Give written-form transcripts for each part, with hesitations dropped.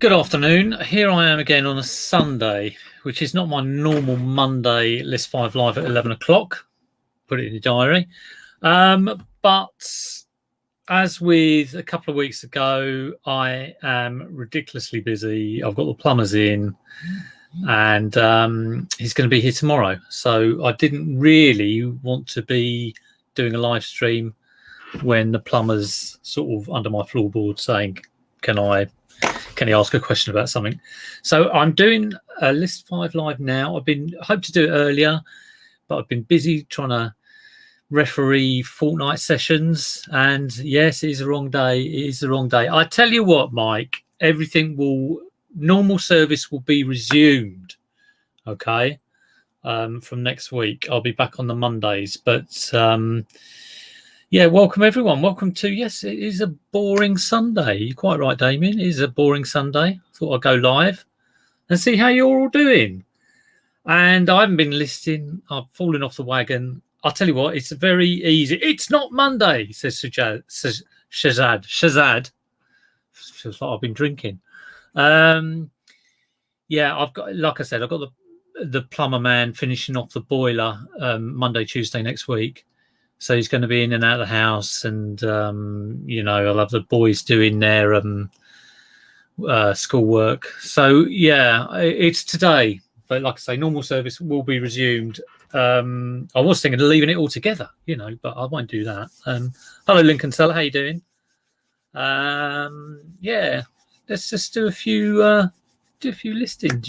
Good afternoon. Here I am again on a Sunday, which is not my normal Monday List 5 Live at 11 o'clock. Put it in your diary. But as with a couple of weeks ago, I am ridiculously busy. I've got the plumbers in and he's going to be here tomorrow. So I didn't really want to be doing a live stream when the plumber's sort of under my floorboard saying, can he ask a question about something? So I'm doing a List 5 Live now. Hoped to do it earlier, but I've been busy trying to referee fortnight sessions. And yes, it is the wrong day. It is the wrong day. I tell you what, Mike, normal service will be resumed. Okay. From next week. I'll be back on the Mondays, but yeah, welcome everyone. Welcome to, yes, it is a boring Sunday. You're quite right, Damien. It is a boring Sunday. Thought I'd go live and see how you're all doing. And I haven't been listening. I've fallen off the wagon. I'll tell you what, it's very easy. It's not Monday, says Shazad. Feels like I've been drinking. Yeah, I've got, like I said, I've got the plumber man finishing off the boiler Monday, Tuesday next week. So he's going to be in and out of the house, and I'll have the boys doing their schoolwork. So yeah, it's today. But like I say, normal service will be resumed. I was thinking of leaving it all together, but I won't do that. Hello, Lincoln Seller, how you doing? Yeah, let's just do a few listings.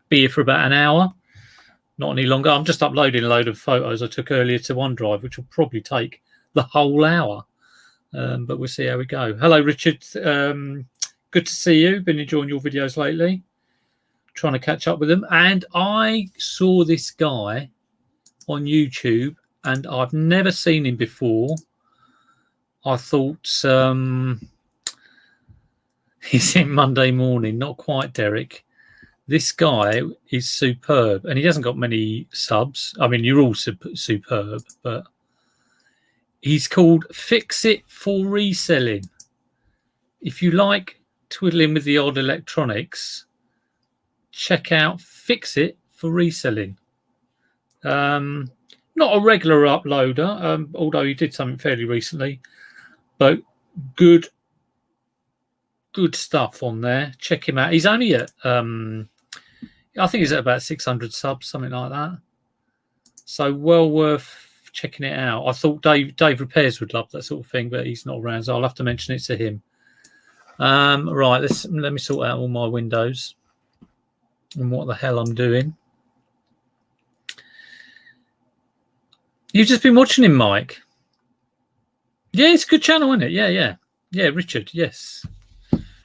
Be here for about an hour. Not any longer. I'm just uploading a load of photos I took earlier to OneDrive, which will probably take the whole hour. But we'll see how we go. Hello, Richard. Good to see you. Been enjoying your videos lately. Trying to catch up with them. And I saw this guy on YouTube, and I've never seen him before. I thought he's in Monday morning. Not quite, Derek. This guy is superb, and he hasn't got many subs. I mean, you're all superb, but he's called Fix It for Reselling. If you like twiddling with the odd electronics, check out Fix It for Reselling. Not a regular uploader, although he did something fairly recently, but good stuff on there. Check him out. He's only at I think he's at about 600 subs, something like that. So well worth checking it out. I thought Dave Repairs would love that sort of thing, but he's not around, so I'll have to mention it to him. Right, let me sort out all my windows and what the hell I'm doing. You've just been watching him, Mike. Yeah, it's a good channel, isn't it? Yeah, Richard, yes.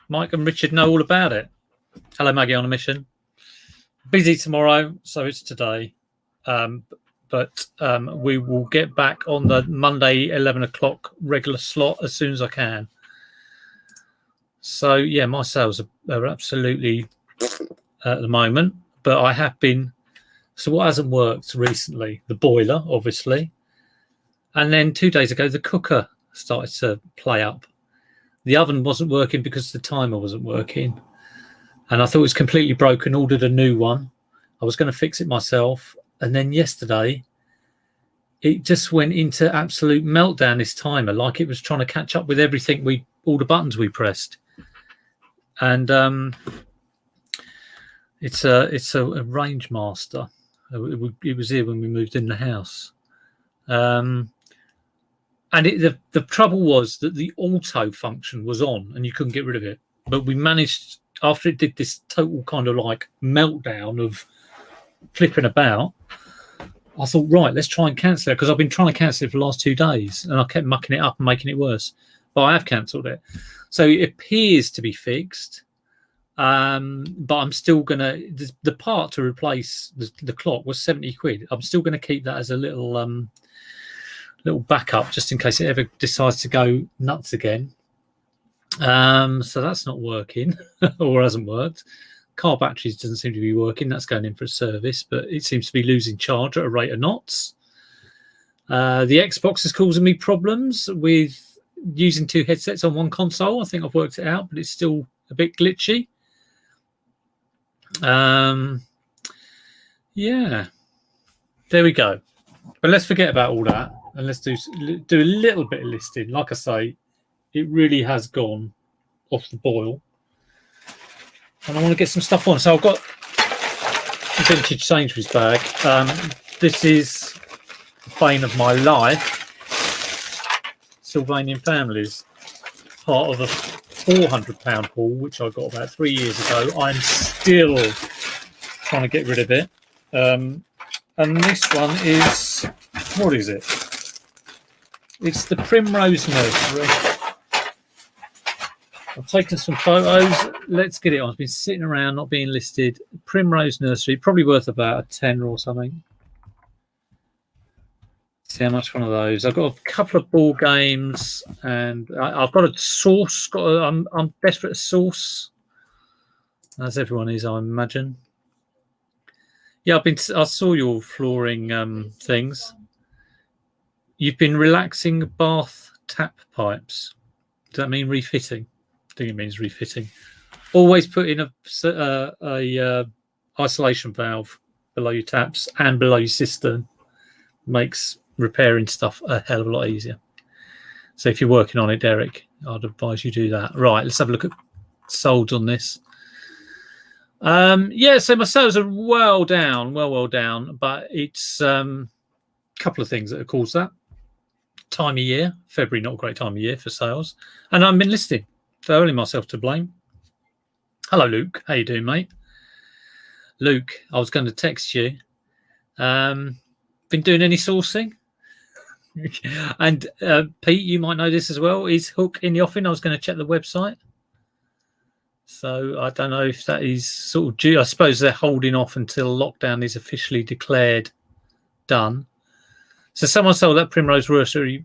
Mike and Richard know all about it. Hello, Maggie on a mission. Busy tomorrow, so it's today. But we will get back on the Monday 11 o'clock regular slot as soon as I can. So, yeah, my sales are absolutely at the moment. But I have been... So what hasn't worked recently? The boiler, obviously. And then 2 days ago, the cooker started to play up. The oven wasn't working because the timer wasn't working. And I thought it was completely broken, ordered a new one. I was going to fix it myself. And then yesterday, it just went into absolute meltdown, this timer, like it was trying to catch up with everything, all the buttons we pressed. And it's a range master. It was here when we moved in the house. And the trouble was that the auto function was on and you couldn't get rid of it. But we managed, after it did this total kind of like meltdown of flipping about, I thought, right, let's try and cancel it, because I've been trying to cancel it for the last 2 days and I kept mucking it up and making it worse. But I have cancelled it. So it appears to be fixed. But I'm still going to, the part to replace the clock was 70 quid. I'm still going to keep that as a little backup just in case it ever decides to go nuts again. So that's not working or hasn't worked. Car batteries doesn't seem to be working. That's going in for a service, but it seems to be losing charge at a rate of knots. The Xbox is causing me problems with using 2 headsets on one console. I think I've worked it out, but it's still a bit glitchy. Yeah, there we go. But let's forget about all that and let's do a little bit of listing. Like I say, it really has gone off the boil, and I want to get some stuff on. So I've got a vintage Sainsbury's bag. This is the bane of my life. Sylvanian Families, part of a £400 haul, which I got about 3 years ago. I'm still trying to get rid of it. And this one is, what is it? It's the Primrose Nursery. I've taken some photos. Let's get it on. It's been sitting around, not being listed. Primrose Nursery, probably worth about a tenner or something. See how much one of those. I've got a couple of ball games, and I've got a sauce. I'm desperate for sauce, as everyone is, I imagine. Yeah, I saw your flooring things. You've been relaxing bath tap pipes. Does that mean refitting? I think it means refitting. Always put in a isolation valve below your taps and below your cistern. Makes repairing stuff a hell of a lot easier. So if you're working on it, Derek, I'd advise you do that. Right, let's have a look at solds on this. Yeah, so my sales are well down, but it's a couple of things that have caused that. Time of year, February, not a great time of year for sales, and I've been listing, so only myself to blame. Hello, Luke. How you doing, mate? Luke, I was going to text you. Been doing any sourcing? And Pete, you might know this as well. Is Hook in the offing? I was going to check the website. So I don't know if that is sort of due. I suppose they're holding off until lockdown is officially declared done. So someone sold that Primrose Nursery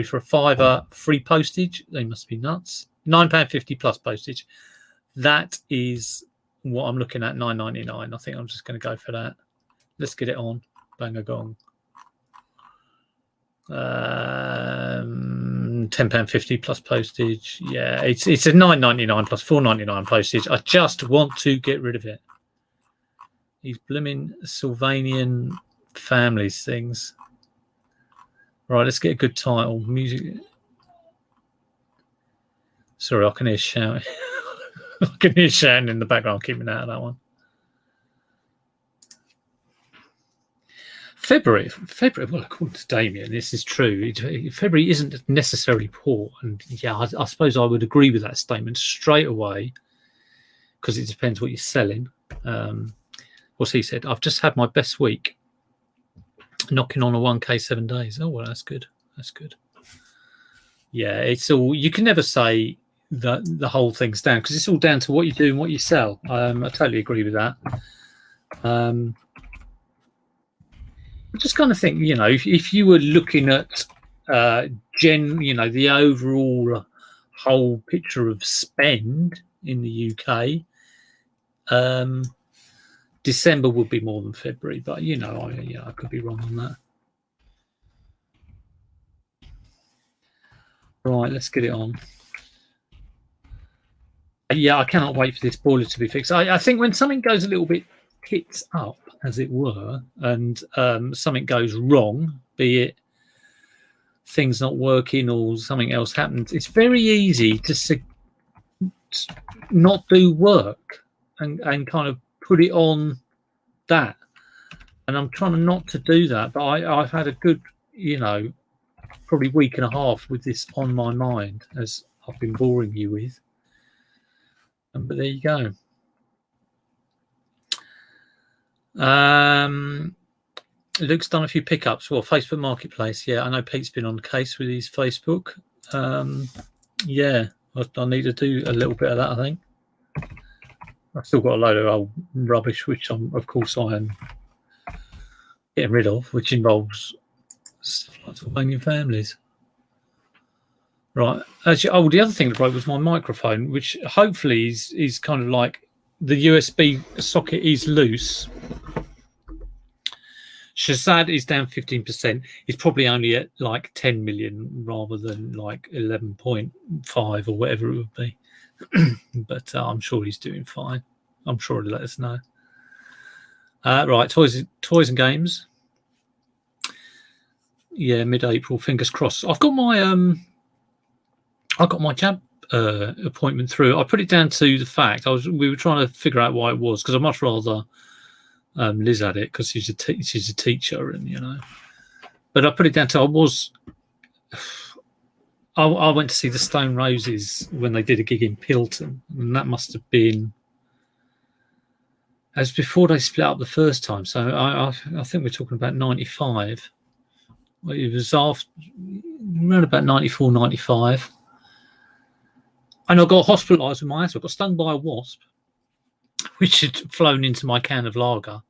for a £5 free postage. They must be nuts. £9.50 plus postage. That is what I'm looking at, $9.99. I think I'm just going to go for that. Let's get it on. Bang a gong. £10.50 plus postage. Yeah, it's a $9.99 plus $4.99 postage. I just want to get rid of it. These blooming Sylvanian Families things. Right, let's get a good title. Music. Sorry, I can hear shouting. I can hear shouting in the background. Keeping out of that one. February. Well, according to Damien, this is true. February isn't necessarily poor, and yeah, I suppose I would agree with that statement straight away, because it depends what you're selling. What's he said? I've just had my best week, knocking on a 1K 7 days. Oh well, that's good. That's good. Yeah, it's all. You can never say that the whole thing's down, because it's all down to what you do and what you sell. I totally agree with that. I just kind of think, if you were looking at the overall whole picture of spend in the UK, December would be more than February, but I could be wrong on that. Right, let's get it on. Yeah, I cannot wait for this boiler to be fixed. I think when something goes a little bit tits up, as it were, and something goes wrong, be it things not working or something else happens, it's very easy to not do work and kind of put it on that. And I'm trying not to do that, but I've had a good, probably week and a half with this on my mind, as I've been boring you with. But there you go. Luke's done a few pickups. Well, Facebook Marketplace. Yeah, I know Pete's been on the case with his Facebook. Yeah, I need to do a little bit of that, I think. I've still got a load of old rubbish, which of course I am getting rid of, which involves stuff like Sylvanian Families. Right. Actually, the other thing that broke was my microphone, which hopefully is kind of like the USB socket is loose. Shazad is down 15%. He's probably only at like 10 million rather than like 11.5 or whatever it would be. But I'm sure he's doing fine. I'm sure he'll let us know. Right, toys and games. Yeah, mid-April. Fingers crossed. I've got my jab appointment through. I put it down to the fact we were trying to figure out why it was, because I'd much rather Liz had it, because she's a teacher, and But I put it down to I went to see the Stone Roses when they did a gig in Pilton, and that must have been as before they split up the first time. So I think we're talking about 95. It was around about 94, 95. And I got hospitalised with my asthma. I got stung by a wasp, which had flown into my can of lager.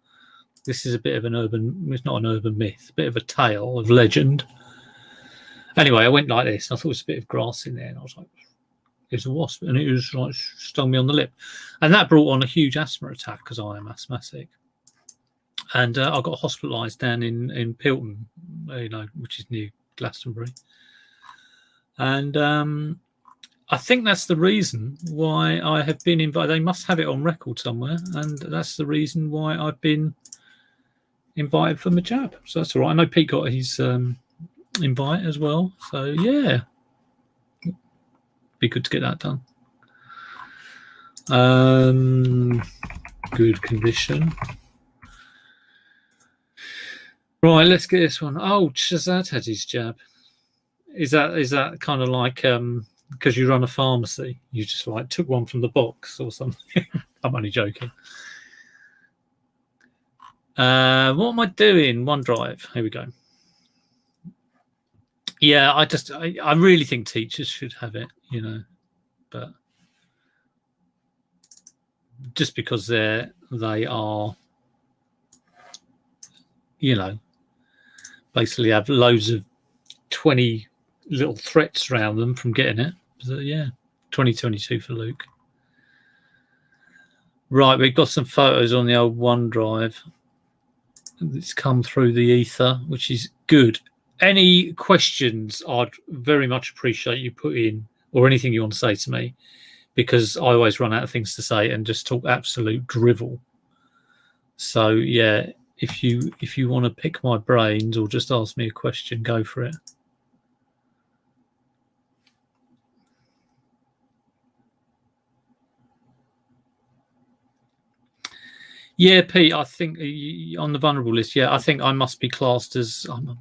This is a bit of it's not an urban myth, a bit of a tale of legend. Anyway, I went like this. I thought there was a bit of grass in there, and I was like, it's a wasp, and it was like stung me on the lip. And that brought on a huge asthma attack, because I am asthmatic. And I got hospitalised down in Pilton, which is near Glastonbury. And I think that's the reason why I have been invited. They must have it on record somewhere, and that's the reason why I've been invited for my jab. So that's all right. I know Pete got his invite as well. So yeah, be good to get that done. Good condition. Right, let's get this one. Oh, Shazad had his jab. Is that kind of like because you run a pharmacy, you just like took one from the box or something? I'm only joking. What am I doing? OneDrive. Here we go. Yeah, I really think teachers should have it, but just because they are, basically have loads of 20 little threats around them from getting it. So yeah, 2022 for Luke. Right, we've got some photos on the old OneDrive. It's come through the ether, which is good. Any questions, I'd very much appreciate you put in, or anything you want to say to me, because I always run out of things to say and just talk absolute drivel. So yeah, if you want to pick my brains or just ask me a question, go for it. Yeah, Pete, I think on the vulnerable list, yeah, I think I must be classed as I'm a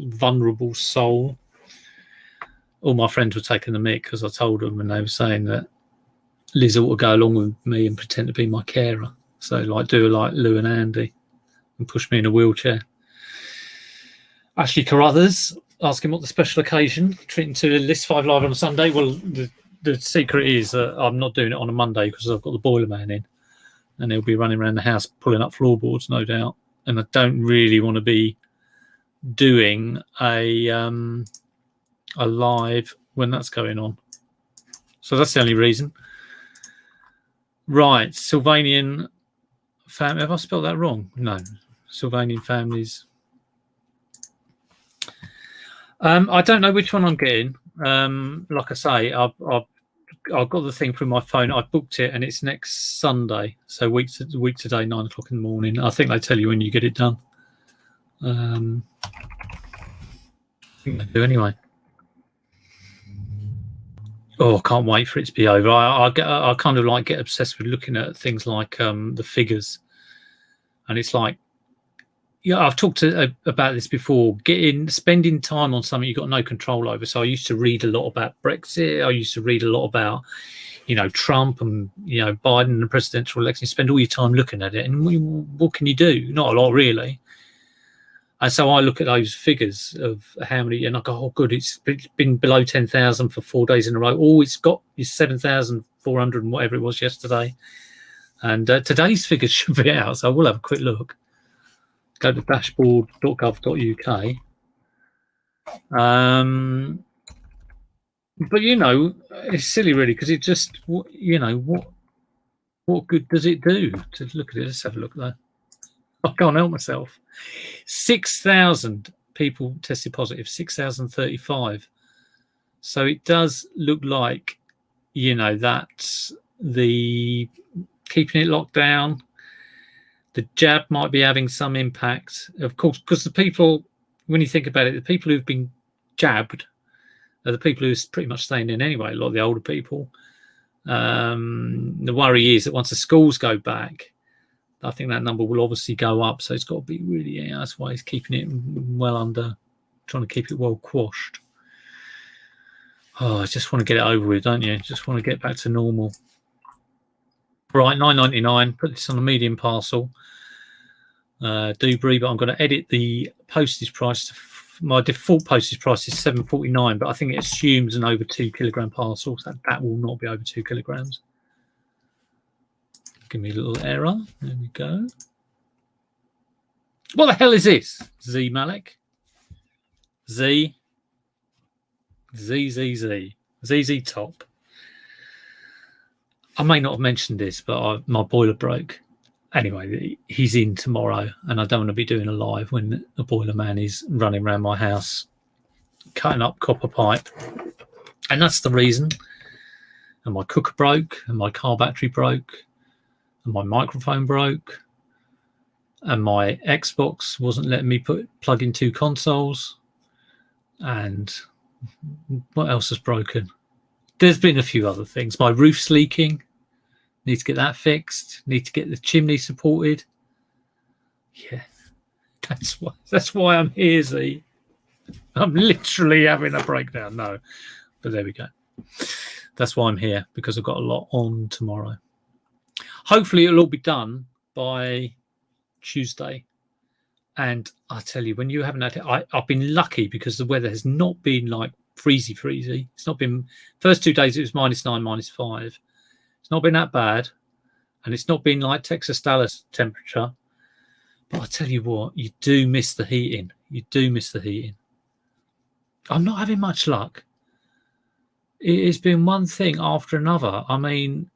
vulnerable soul. All my friends were taking the mick because I told them, and they were saying that Liz ought to go along with me and pretend to be my carer. So like do like Lou and Andy and push me in a wheelchair. Ashley Carruthers asking what the special occasion, treating to List 5 live on a Sunday. Well, the secret is that I'm not doing it on a Monday because I've got the boiler man in, and he'll be running around the house pulling up floorboards, no doubt. And I don't really want to be doing a live when that's going on. So that's the only reason. Right, Sylvanian family. Have I spelled that wrong? No, Sylvanian families. I don't know which one I'm getting. Like I say, I've got the thing through my phone. I booked it, and it's next Sunday. So week today, 9 o'clock in the morning. I think they tell you when you get it done. I think they do anyway. Oh, I can't wait for it to be over. I kind of like get obsessed with looking at things like the figures, and it's like, yeah, I've talked about this before. Spending time on something you've got no control over. So I used to read a lot about Brexit. I used to read a lot about, Trump and Biden and the presidential election. You spend all your time looking at it, and what can you do? Not a lot, really. And so I look at those figures of how many, and I go, oh, good, it's been below 10,000 for 4 days in a row. Oh, it's got 7,400 and whatever it was yesterday. And today's figures should be out, so we'll have a quick look. Go to dashboard.gov.uk. But, it's silly, really, because it just, what good does it do to look at it? Let's have a look, though. I can't help myself. 6,000 people tested positive, 6,035. So it does look like, that's the keeping it locked down. The jab might be having some impact, of course, because the people, when you think about it, the people who've been jabbed are the people who are pretty much staying in anyway, a lot of the older people. The worry is that once the schools go back, I think that number will obviously go up. So it's got to be really, that's why he's keeping it well under, trying to keep it well quashed. Oh, I just want to get it over with, don't you? Just want to get back to normal. Right, $9.99. Put this on a medium parcel. Dewberry, but I'm going to edit the postage price. My default postage price is $7.49, but I think it assumes an over 2 kilogram parcel. So that will not be over 2 kilograms. Give me a little error. There we go. What the hell is this? Z Malik. Z Top. I may not have mentioned this, but my boiler broke. Anyway, he's in tomorrow, and I don't want to be doing a live when the boiler man is running around my house cutting up copper pipe. And that's the reason. And my cooker broke, and my car battery broke, and my microphone broke, and my Xbox wasn't letting me plug in 2 consoles. And what else has broken? There's been a few other things. My roof's leaking. Need to get that fixed. Need to get the chimney supported. Yeah, that's why I'm here, Z. I'm literally having a breakdown. No, but there we go. That's why I'm here, because I've got a lot on tomorrow. Hopefully it'll all be done by Tuesday. And I tell you, when you haven't had it, I've been lucky because the weather has not been like freezy. It's not been, first 2 days it was -9, -5. It's not been that bad. And it's not been like Texas Dallas temperature. But I tell you what, you do miss the heating. You do miss the heating. I'm not having much luck. It's been one thing after another. I mean,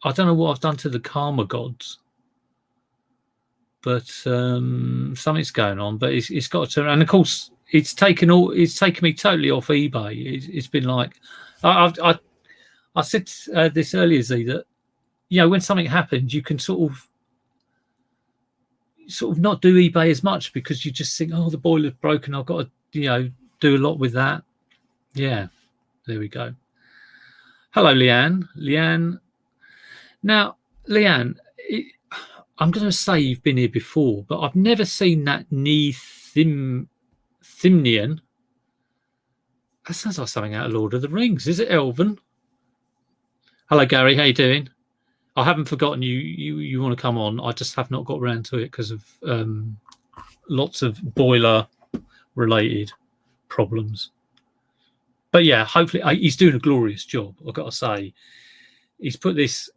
I don't know what I've done to the karma gods, but something's going on. But it's got to, and of course, it's taken me totally off eBay. It's been like, I said this earlier, Z, that when something happens, you can sort of not do eBay as much because you just think, oh, the boiler's broken. I've got to do a lot with that. Yeah, there we go. Hello, Leanne. Now, Leanne, I'm going to say you've been here before, but I've never seen that Thymnian. That sounds like something out of Lord of the Rings. Is it Elven? Hello, Gary. How you doing? I haven't forgotten you. You want to come on? I just have not got around to it because of lots of boiler-related problems. But yeah, hopefully he's doing a glorious job. I've got to say, he's put this.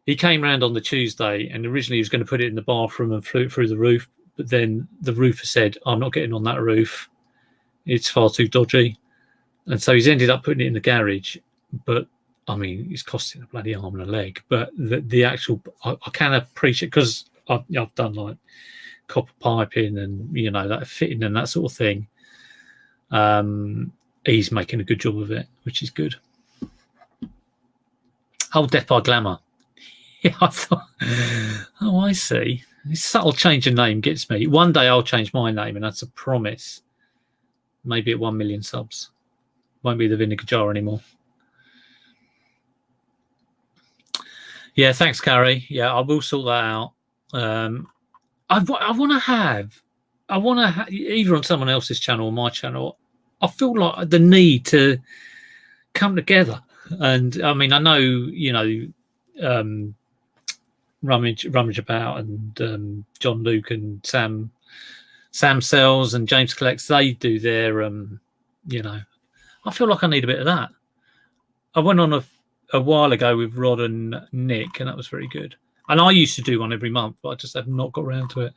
He came round on the Tuesday, and originally he was going to put it in the bathroom and flew it through the roof. But then the roofer said, "I'm not getting on that roof. It's far too dodgy." And so he's ended up putting it in the garage. But I mean, it's costing a bloody arm and a leg. But the actual, I can appreciate, because I've done like copper piping and that fitting and that sort of thing. He's making a good job of it, which is good. Oh, Death by Glamour. Yeah, I thought. Oh, I see. This subtle change of name gets me. One day I'll change my name, and that's a promise. Maybe at 1 million subs. Won't be the vinegar jar anymore. Yeah, thanks, Carrie. Yeah, I will sort that out. I want to have either on someone else's channel or my channel. I feel like the need to come together, and I mean, I know Rummage About and John Luke and Sam Sells and James Collects, they do their I feel like I need a bit of that. I went on a while ago with Rod and Nick, and that was very good. And I used to do one every month, but I just have not got around to it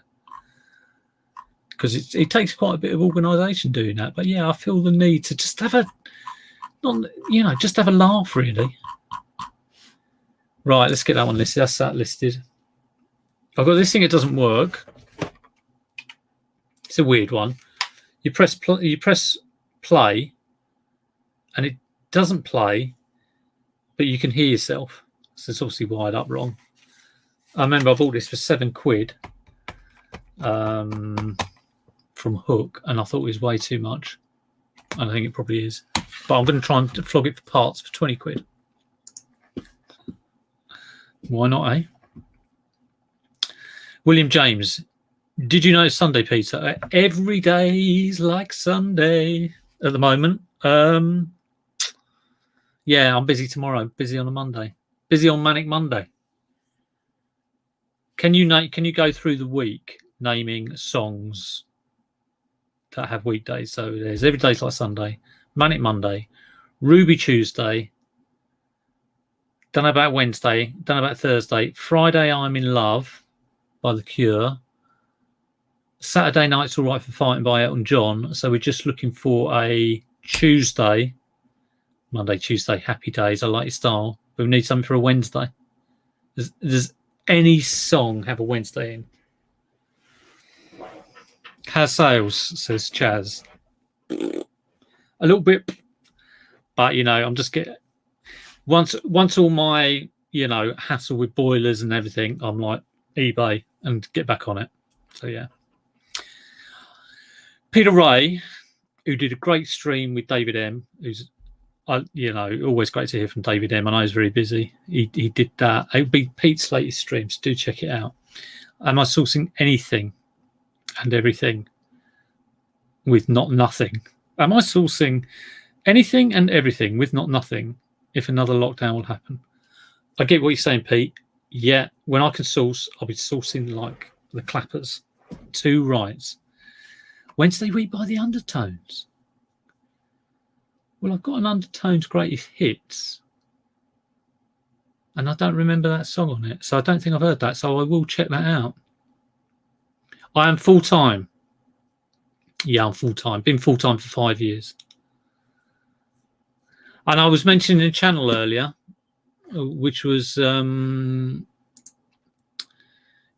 because it takes quite a bit of organisation doing that. But yeah, I feel the need to just have just have a laugh, really. Right, let's get that one listed. That's that listed. I've got this thing. It doesn't work. It's a weird one. You press play, and it doesn't play, but you can hear yourself. So it's obviously wired up wrong. I remember I bought this for £7 from Hook, and I thought it was way too much. And I think it probably is. But I'm going to try and flog it for parts for £20. Why not, eh? William James, did you know it's Sunday, Peter? Every day's like Sunday at the moment. Yeah, I'm busy tomorrow. Busy on a Monday. Busy on Manic Monday. Can you go through the week naming songs that have weekdays? So there's Every Day's Like Sunday, Manic Monday, Ruby Tuesday. Don't know about Wednesday. Don't know about Thursday. Friday, I'm in Love by The Cure. Saturday Night's All Right for Fighting by Elton John. So we're just looking for a Tuesday. Monday, Tuesday, Happy Days. I Like Your Style. But we need something for a Wednesday. Does any song have a Wednesday in? Has sales, says Chaz. A little bit, but I'm just getting once all my hassle with boilers and everything, I'm like eBay and get back on it. So yeah. Peter Ray, who did a great stream with David M, who's always great to hear from David M. I know he's very busy. He did that. It would be Pete's latest stream, so do check it out. Am I sourcing anything and everything with not nothing? Am I sourcing anything and everything with not nothing if another lockdown will happen? I get what you're saying, Pete. Yeah, when I can source, I'll be sourcing like the Clappers. 2 rights. Wednesday week by the Undertones. Well, I've got an Undertones greatest hits, and I don't remember that song on it, so I don't think I've heard that, so I will check that out. I am full-time. Yeah, I'm full-time. Been full-time for 5 years. And I was mentioning the channel earlier, which was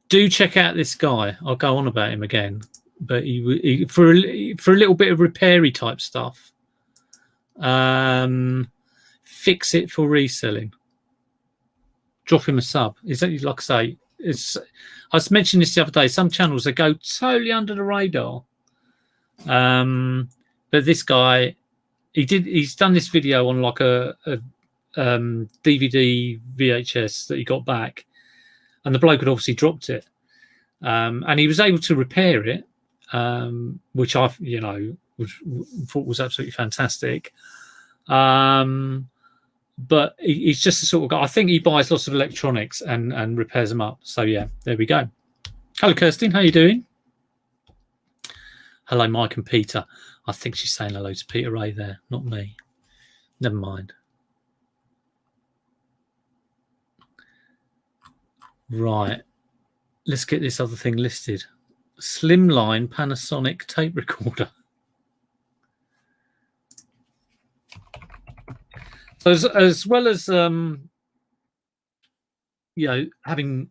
do check out this guy. I'll go on about him again, but he for a little bit of repairy type stuff. Fix it for reselling. Drop him a sub. Is that, like I say, I was mentioning this the other day. Some channels, they go totally under the radar. But this guy, he's done this video on like a DVD VHS that he got back, and the bloke had obviously dropped it, and he was able to repair it, which I thought was absolutely fantastic. But he's just the sort of guy. I think he buys lots of electronics and repairs them up. So yeah, there we go. Hello, Kirsten. How you doing? Hello, Mike and Peter. I think she's saying hello to Peter Ray there, not me. Never mind. Right. Let's get this other thing listed. Slimline Panasonic tape recorder. So as well as having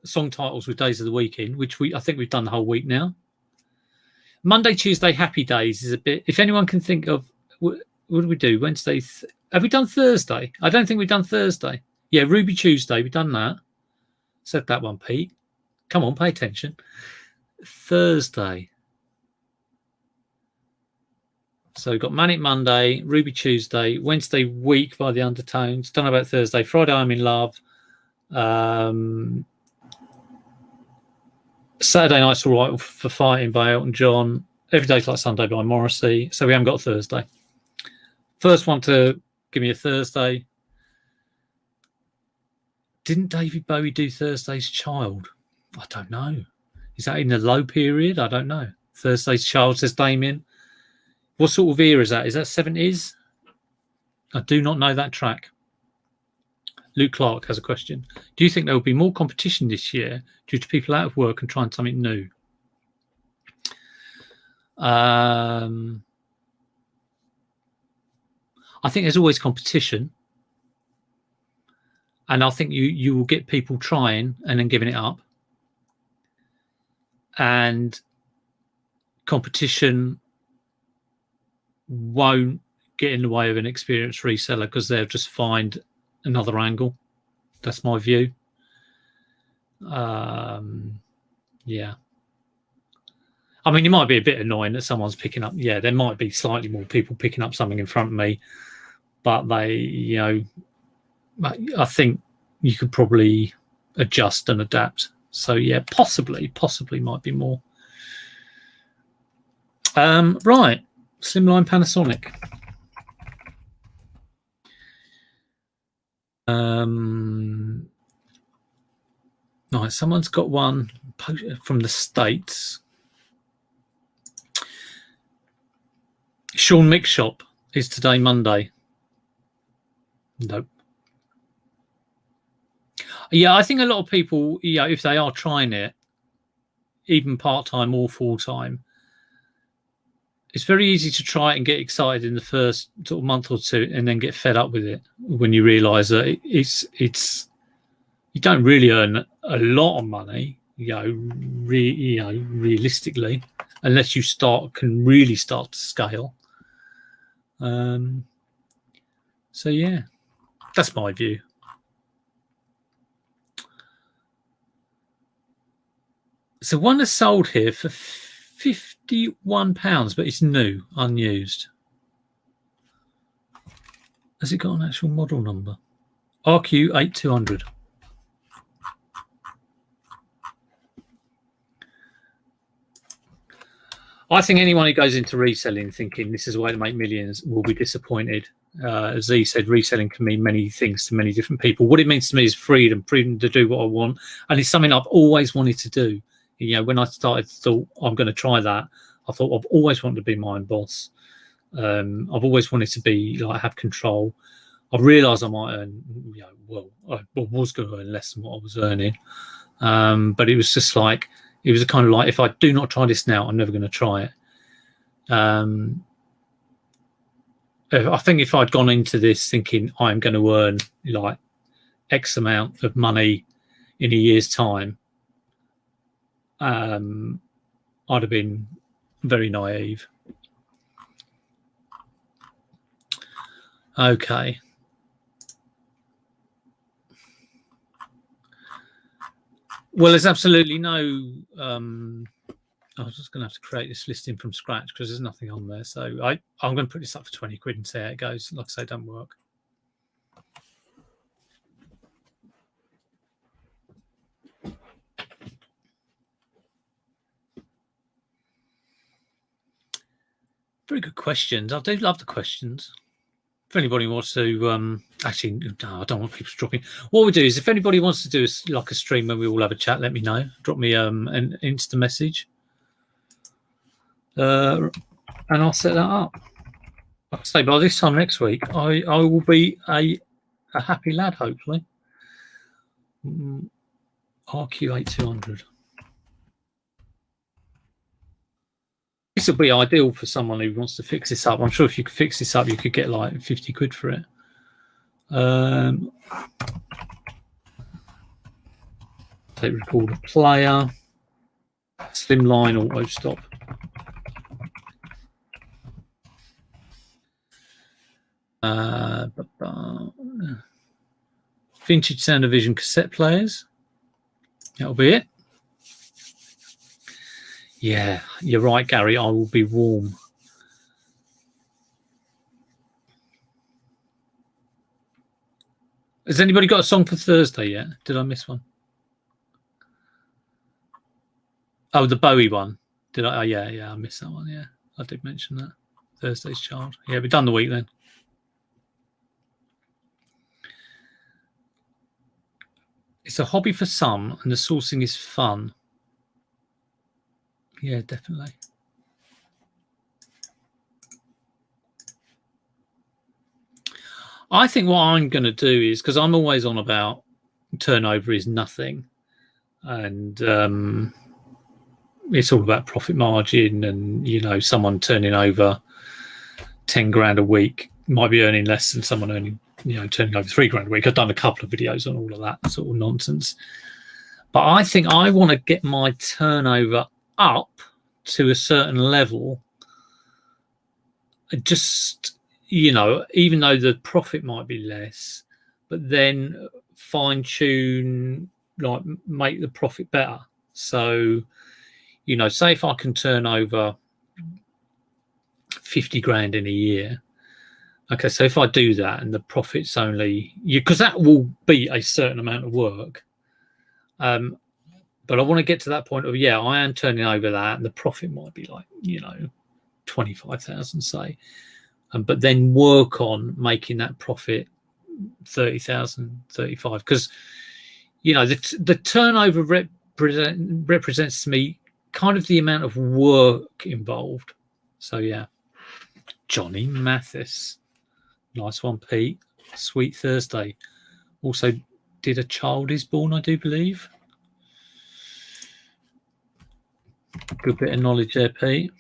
song titles with days of the week in, which I think we've done the whole week now. Monday, Tuesday, Happy Days is a bit. If anyone can think of what do we do? Wednesday. Have we done Thursday? I don't think we've done Thursday. Yeah, Ruby Tuesday. We've done that. Said that one, Pete. Come on, pay attention. Thursday. So we've got Manic Monday, Ruby Tuesday, Wednesday Week by the Undertones. Don't know about Thursday. Friday I'm in Love. Saturday Night's All Right for Fighting by Elton John. Every Day's Like Sunday by Morrissey. So we haven't got Thursday. First one to give me a Thursday. Didn't David Bowie do Thursday's Child? I don't know. Is that in the low period? I don't know. Thursday's Child, says Damien. What sort of era is that? Is that 70s? I do not know that track. Luke Clark has a question. Do you think there will be more competition this year due to people out of work and trying something new? I think there's always competition. And I think you will get people trying and then giving it up. And competition won't get in the way of an experienced reseller because they'll just find another angle. That's my view. Yeah. I mean, it might be a bit annoying that someone's picking up. Yeah, there might be slightly more people picking up something in front of me, but I think you could probably adjust and adapt. So yeah, possibly might be more. Right, Slimline Panasonic. Right, someone's got one from the States. Sean Mick's shop is today Monday. Nope. Yeah, I think a lot of people, if they are trying it, even part-time or full-time, it's very easy to try it and get excited in the first sort of month or two and then get fed up with it when you realise that it's you don't really earn a lot of money, realistically, unless you can really start to scale. So yeah, that's my view. So one is sold here for £51, but it's new, unused. Has it got an actual model number? RQ8200. I think anyone who goes into reselling thinking this is a way to make millions will be disappointed. As he said, reselling can mean many things to many different people. What it means to me is freedom to do what I want, and it's something I've always wanted to do. When I thought I'm going to try that. I thought I've always wanted to be my own boss. I've always wanted to be have control. I've realised I might earn, I was going to earn less than what I was earning, but it was just it was a kind of if I do not try this now, I'm never going to try it. I think if I'd gone into this thinking I'm going to earn X amount of money in a year's time, I'd have been very naive. Okay. Well, there's absolutely no. I was just going to have to create this listing from scratch because there's nothing on there. So I'm going to put this up for 20 quid and see how it goes. Like I say, it don't work. Very good questions. I do love the questions. If anybody wants to, actually, no, I don't want people dropping. What we do is, if anybody wants to do a stream where we all have a chat, let me know. Drop me an Insta message, and I'll set that up. Like I say, by this time next week, I will be a happy lad, hopefully. RQ8200. This will be ideal for someone who wants to fix this up. I'm sure if you could fix this up, you could get 50 quid for it. Take record a player. Slimline auto stop. Vintage Soundovision cassette players. That'll be it. Yeah, you're right, Gary. I will be warm. Has anybody got a song for Thursday yet? Did I miss one? Oh, the Bowie one. Did I? Oh, yeah, I missed that one. Yeah, I did mention that. Thursday's Child. Yeah, we've done the week then. It's a hobby for some, and the sourcing is fun. Yeah, definitely. I think what I'm going to do is, because I'm always on about turnover is nothing, and it's all about profit margin, and someone turning over 10 grand a week might be earning less than someone earning turning over 3 grand a week. I've done a couple of videos on all of that sort of nonsense, but I think I want to get my turnover up to a certain level, just even though the profit might be less, but then fine tune, like make the profit better. So, say if I can turn over 50 grand in a year. Okay, so if I do that and the profit's only, because that will be a certain amount of work. But I want to get to that point of, I am turning over that, and the profit might be like, 25,000, say. But then work on making that profit 30,000, 35, because the turnover represents to me kind of the amount of work involved. So Johnny Mathis, nice one, Pete. Sweet Thursday. Also did a child is born, I do believe. Good bit of knowledge there, Pete.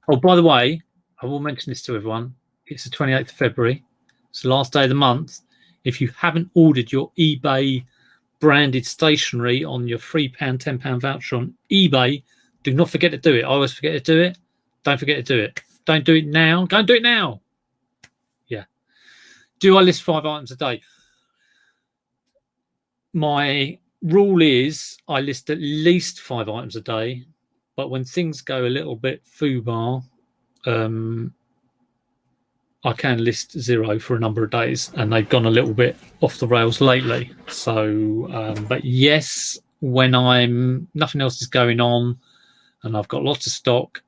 Oh, by the way, I will mention this to everyone. It's the 28th of February. It's the last day of the month. If you haven't ordered your eBay branded stationery on your £3, £10 voucher on eBay, do not forget to do it. I always forget to do it. Don't forget to do it. Don't do it now. Go and do it now. Yeah. Do I list 5 items a day? My rule is I list at least 5 items a day, but when things go a little bit foobar, I can list 0 for a number of days, and they've gone a little bit off the rails lately. So, but yes, when nothing else is going on and I've got lots of stock,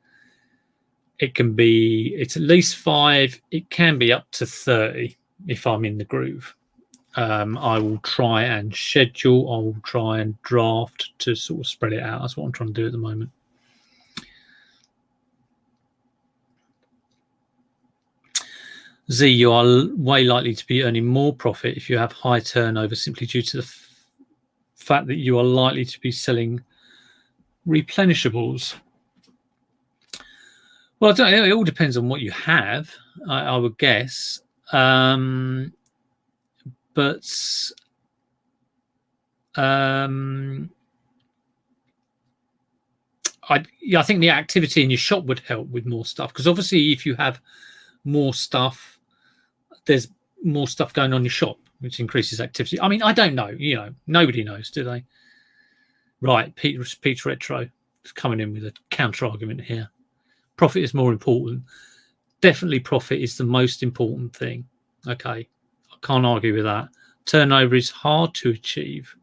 it's at least 5. It can be up to 30 if I'm in the groove. I will try and schedule. I will try and draft to sort of spread it out. That's what I'm trying to do at the moment. Z, you are way likely to be earning more profit if you have high turnover, simply due to the fact that you are likely to be selling replenishables. Well, it all depends on what you have, I would guess. But I think the activity in your shop would help with more stuff, because obviously if you have more stuff, there's more stuff going on in your shop, which increases activity. I mean, I don't know. Nobody knows, do they? Right, Pete's Retro is coming in with a counter argument here. Profit is more important. Definitely profit is the most important thing. Okay, I can't argue with that. Turnover is hard to achieve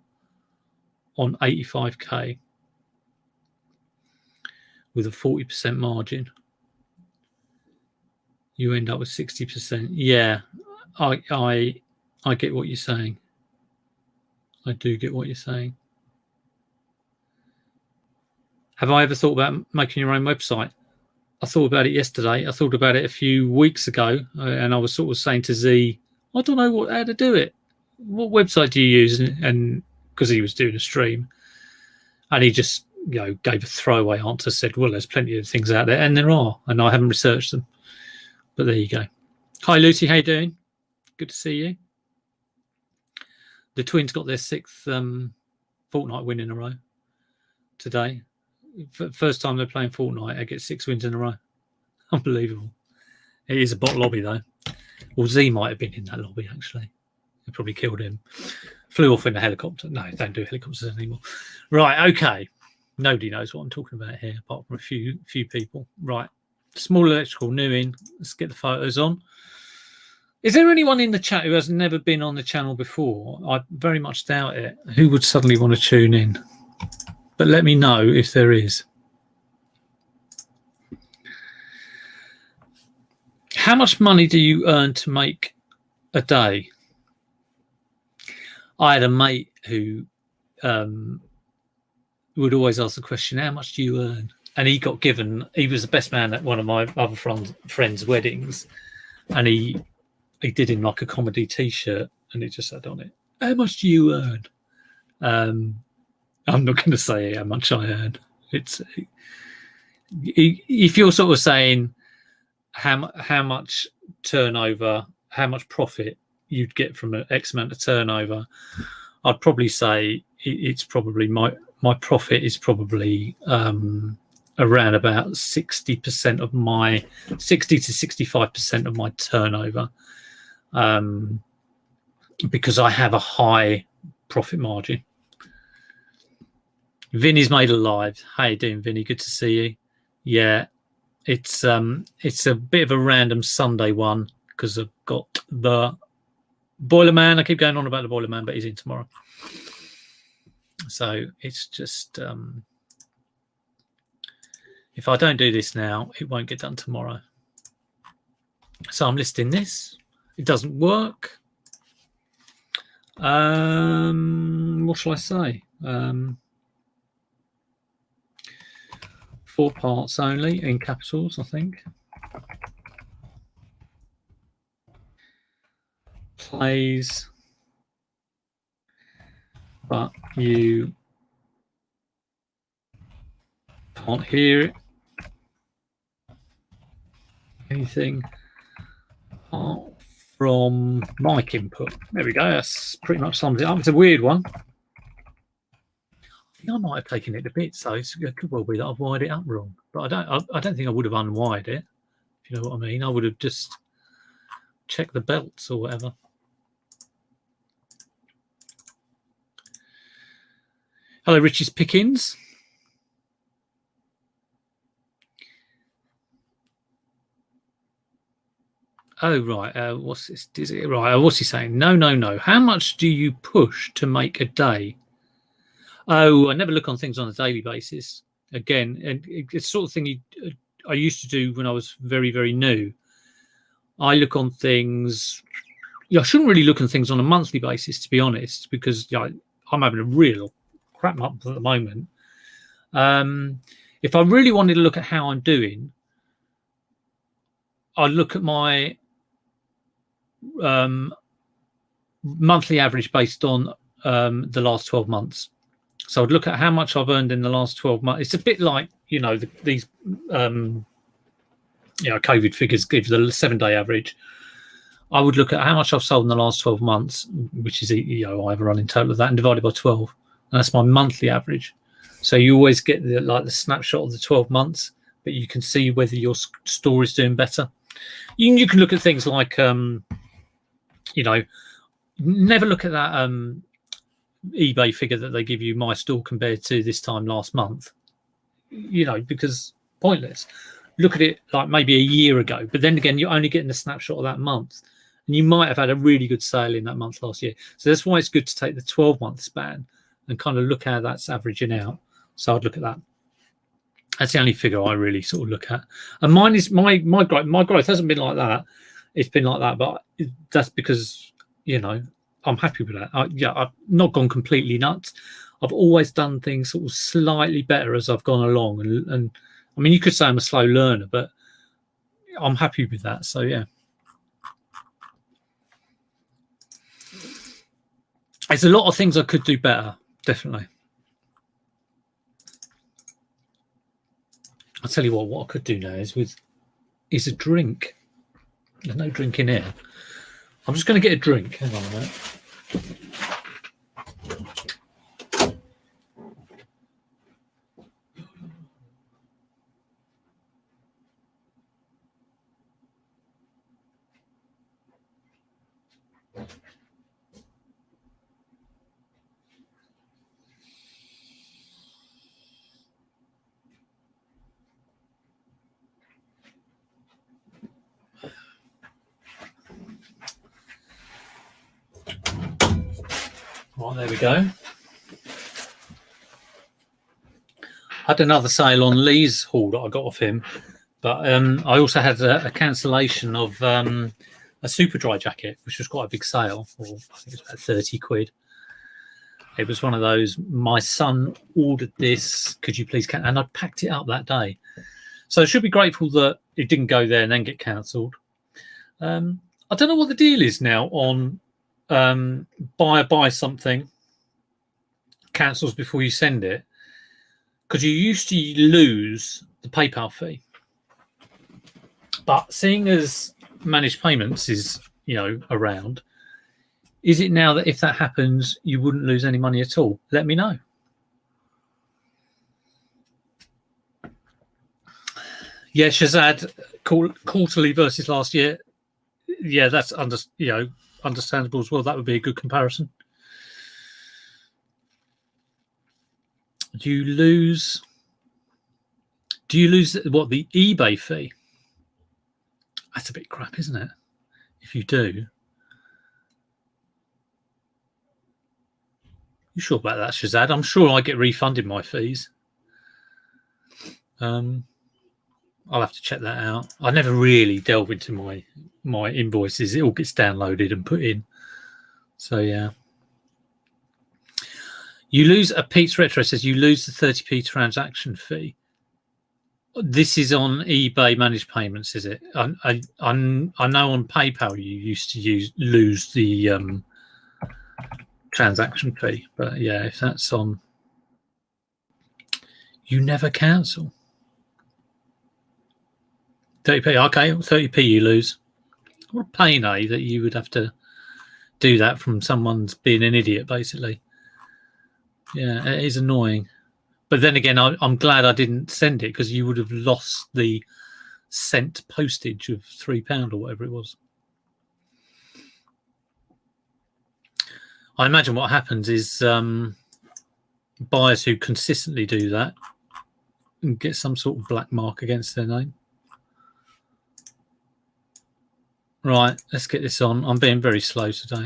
on 85k with a 40% margin. You end up with 60%. Yeah, I get what you're saying. I do get what you're saying. Have I ever thought about making your own website? I thought about it yesterday. I thought about it a few weeks ago, and I was sort of saying to Z, I don't know how to do it. What website do you use? And because he was doing a stream, and he just gave a throwaway answer, said, well, there's plenty of things out there, and there are, and I haven't researched them. But there you go. Hi, Lucy. How you doing? Good to see you. The Twins got their 6th Fortnite win in a row today. First time they're playing Fortnite, they get 6 wins in a row. Unbelievable. It is a bot lobby, though. Well, Z might have been in that lobby, actually. They probably killed him. Flew off in a helicopter. No, don't do helicopters anymore. Right, okay. Nobody knows what I'm talking about here, apart from a few people. Right. Small electrical, new in. Let's get the photos on. Is there anyone in the chat who has never been on the channel before? I very much doubt it. Who would suddenly want to tune in? But let me know if there is. How much money do you earn to make a day? I had a mate who would always ask the question, how much do you earn? And he got given, he was the best man at one of my other friends' weddings. And he did him like a comedy T-shirt, and it just said on it, how much do you earn? I'm not going to say how much I earn. It's if you're sort of saying how much turnover, how much profit you'd get from an X amount of turnover, I'd probably say it's probably my profit is probably around about 60% of my 60 to 65% of my turnover. because I have a high profit margin. Vinny's made alive. How you doing, Vinny? Good to see you. Yeah, it's a bit of a random Sunday one because I've got the Boiler Man. I keep going on about the Boiler Man, but he's in tomorrow. So it's just if I don't do this now, it won't get done tomorrow. So I'm listing this. It doesn't work. What shall I say? 4 parts only in capitals, I think. Plays, but you can't hear it. Anything apart from mic input. There we go. That's pretty much sums it up. It's a weird one. I might have taken it to bits, so it could well be that I've wired it up wrong. But I don't think I would have unwired it. If you know what I mean, I would have just checked the belts or whatever. Hello, Richie's Pickins. Oh right, what's this? Is it right? What's he saying? No. How much do you push to make a day? Oh, I never look on things on a daily basis. Again, and it's the sort of thing I used to do when I was very, very new. I look on things. I shouldn't really look on things on a monthly basis, to be honest, because I'm having a real crap month at the moment. If I really wanted to look at how I'm doing, I'd look at my monthly average based on the last 12 months. So I'd look at how much I've earned in the last 12 months. It's a bit like, these, COVID figures give the 7-day average. I would look at how much I've sold in the last 12 months, which is, I have a running total of that, and divided by 12. And that's my monthly average. So you always get the snapshot of the 12 months, but you can see whether your store is doing better. You can look at things like, never look at that eBay figure that they give you, my store compared to this time last month, because pointless. Look at it like maybe a year ago, but then again, you're only getting a snapshot of that month, and you might have had a really good sale in that month last year. So that's why it's good to take the 12-month span and kind of look how that's averaging out. So I'd look at that. That's the only figure I really sort of look at. And mine is my growth hasn't been like that. It's been like that, but that's because I'm happy with that. I've not gone completely nuts. I've always done things sort of slightly better as I've gone along. And I mean, you could say I'm a slow learner, but I'm happy with that. So, yeah. There's a lot of things I could do better, definitely. I'll tell you what I could do now is a drink. There's no drink in here. I'm just going to get a drink. Hang on a minute. Right, there we go. I had another sale on Lee's haul that I got off him, but I also had a cancellation of a super dry jacket, which was quite a big sale, or I think it was about 30 quid. It was one of those, my son ordered this, could you please cancel? And I packed it up that day. So I should be grateful that it didn't go there and then get cancelled. I don't know what the deal is now on buy something, cancels before you send it, because you used to lose the PayPal fee. But seeing as managed payments is, around, is it now that if that happens, you wouldn't lose any money at all? Let me know. Yeah, Shazad, quarterly versus last year. Yeah, that's understandable as well. That would be a good comparison. Do you lose what, the eBay fee? That's a bit crap, isn't it? If you do. You sure about that, Shazad? I'm sure I get refunded my fees. I'll have to check that out. I never really delve into my invoices. It all gets downloaded and put in. So yeah. You lose, a Pete's Retro says you lose the 30p transaction fee. This is on eBay managed payments, is it? I know on PayPal you used to lose the transaction fee, but yeah, if that's on, you never cancel. 30p, okay, 30p you lose. What a pain, that you would have to do that from someone's being an idiot, basically. Yeah, it is annoying. But then again, I'm glad I didn't send it, because you would have lost the sent postage of £3 or whatever it was. I imagine what happens is buyers who consistently do that and get some sort of black mark against their name. Right, let's get this on. I'm being very slow today.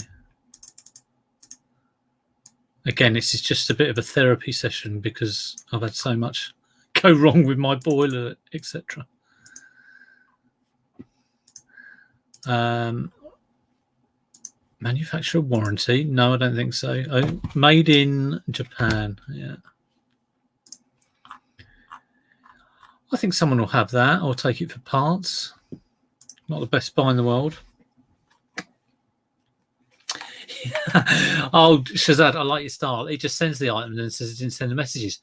Again, this is just a bit of a therapy session because I've had so much go wrong with my boiler, etc. Manufacturer warranty? No, I don't think so. Oh, made in Japan. Yeah. I think someone will have that or take it for parts. Not the best buy in the world. Oh, Shazad, I like your style. It just sends the item and then says it didn't send the messages.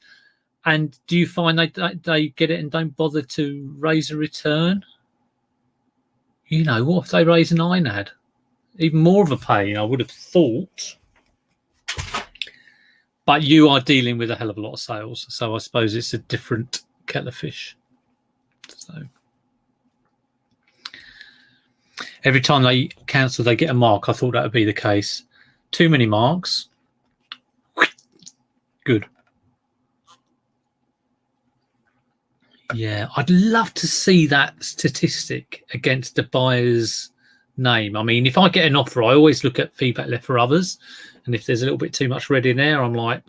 And do you find they get it and don't bother to raise a return? You know, what if they raise an INAD? Even more of a pain, I would have thought. But you are dealing with a hell of a lot of sales, so I suppose it's a different kettle of fish. So every time they cancel, they get a mark. I thought that would be the case. Too many marks. Good. Yeah, I'd love to see that statistic against the buyer's name. I mean, if I get an offer, I always look at feedback left for others. And if there's a little bit too much red in there, I'm like,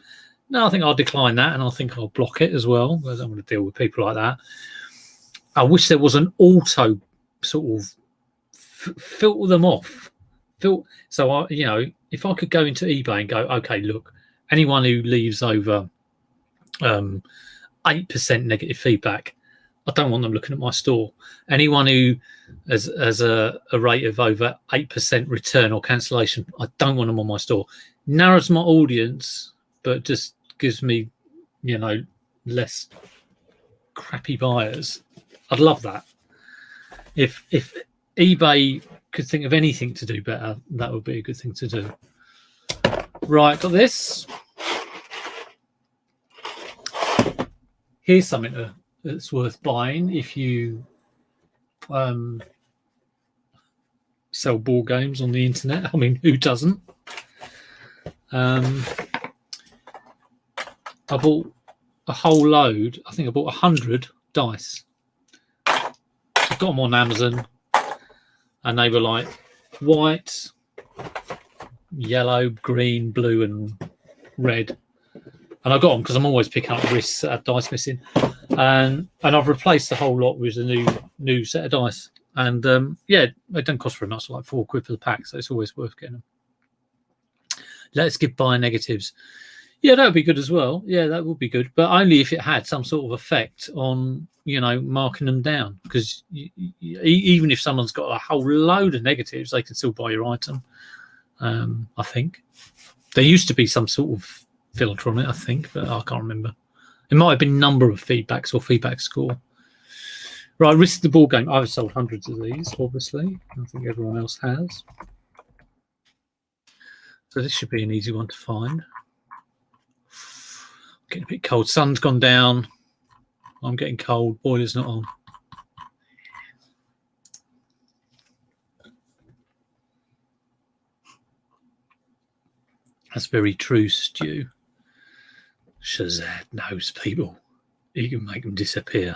no, I think I'll decline that. And I think I'll block it as well. I don't want to deal with people like that. I wish there was an auto sort of filter them off. So, I, you know, if I could go into eBay and go, okay, look, anyone who leaves over 8% negative feedback, I don't want them looking at my store. Anyone who has a rate of over 8% return or cancellation, I don't want them on my store. Narrows my audience, but just gives me, you know, less crappy buyers. I'd love that. If eBay could think of anything to do better, that would be a good thing to do. Right, got this. Here's something that's worth buying if you sell board games on the internet. I mean, who doesn't? I bought a whole load. I think I bought 100 dice. I got them on Amazon, and they were like white, yellow, green, blue, and red. And I got them because I'm always picking up risks that have dice missing. And I've replaced the whole lot with a new set of dice. And yeah, they don't cost very much, like £4 for the pack, so it's always worth getting them. Let's give buy negatives. Yeah, that would be good as well. Yeah, that would be good, but only if it had some sort of effect on, you know, marking them down. Because even if someone's got a whole load of negatives, they can still buy your item. I think there used to be some sort of filter on it, I think, but I can't remember. It might have been number of feedbacks or feedback score. Right, risk the ball game. I've sold hundreds of these, obviously. I think everyone else has. So this should be an easy one to find. Getting a bit cold. Sun's gone down. I'm getting cold. Boiler's not on. That's very true, Stu. Shazad knows people. He can make them disappear.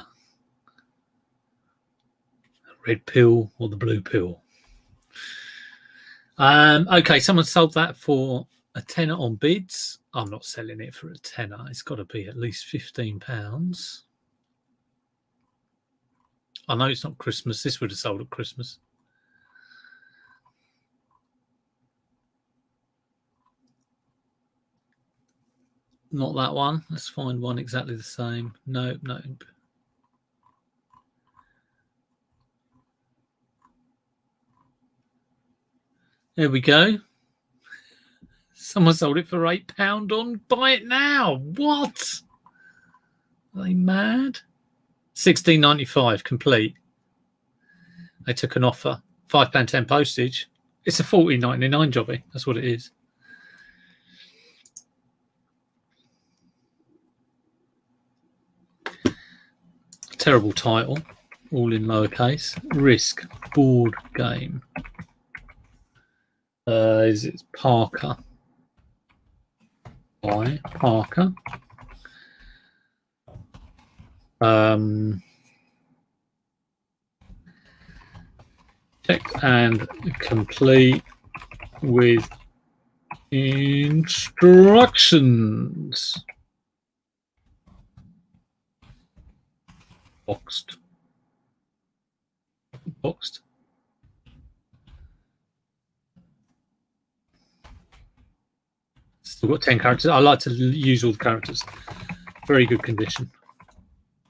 The red pill or the blue pill. Okay, someone sold that for a tenner on bids. I'm not selling it for a tenner. It's got to be at least £15. I know it's not Christmas. This would have sold at Christmas. Not that one. Let's find one exactly the same. Nope. There we go. Someone sold it for £8 on buy it now. What? Are they mad? £16.95 complete. They took an offer. £5.10 postage. It's a £14.99 jobby. That's what it is. Terrible title. All in lowercase. Risk board game. Is it Parker? By Parker. Checked and complete with instructions. Boxed. Still got 10 characters. I like to use all the characters. Very good condition.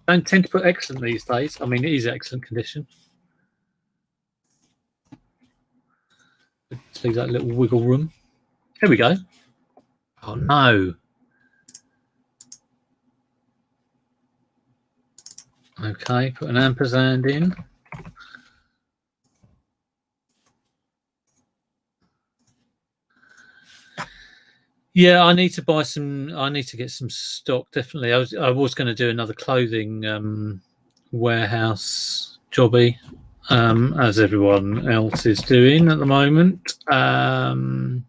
Don't tend to put excellent these days. I mean, it is excellent condition. Let's leave that little wiggle room. Here we go. Oh no. Okay, put an ampersand in. Yeah, I need to buy some. I need to get some stock. Definitely, I was going to do another clothing warehouse jobby, as everyone else is doing at the moment. And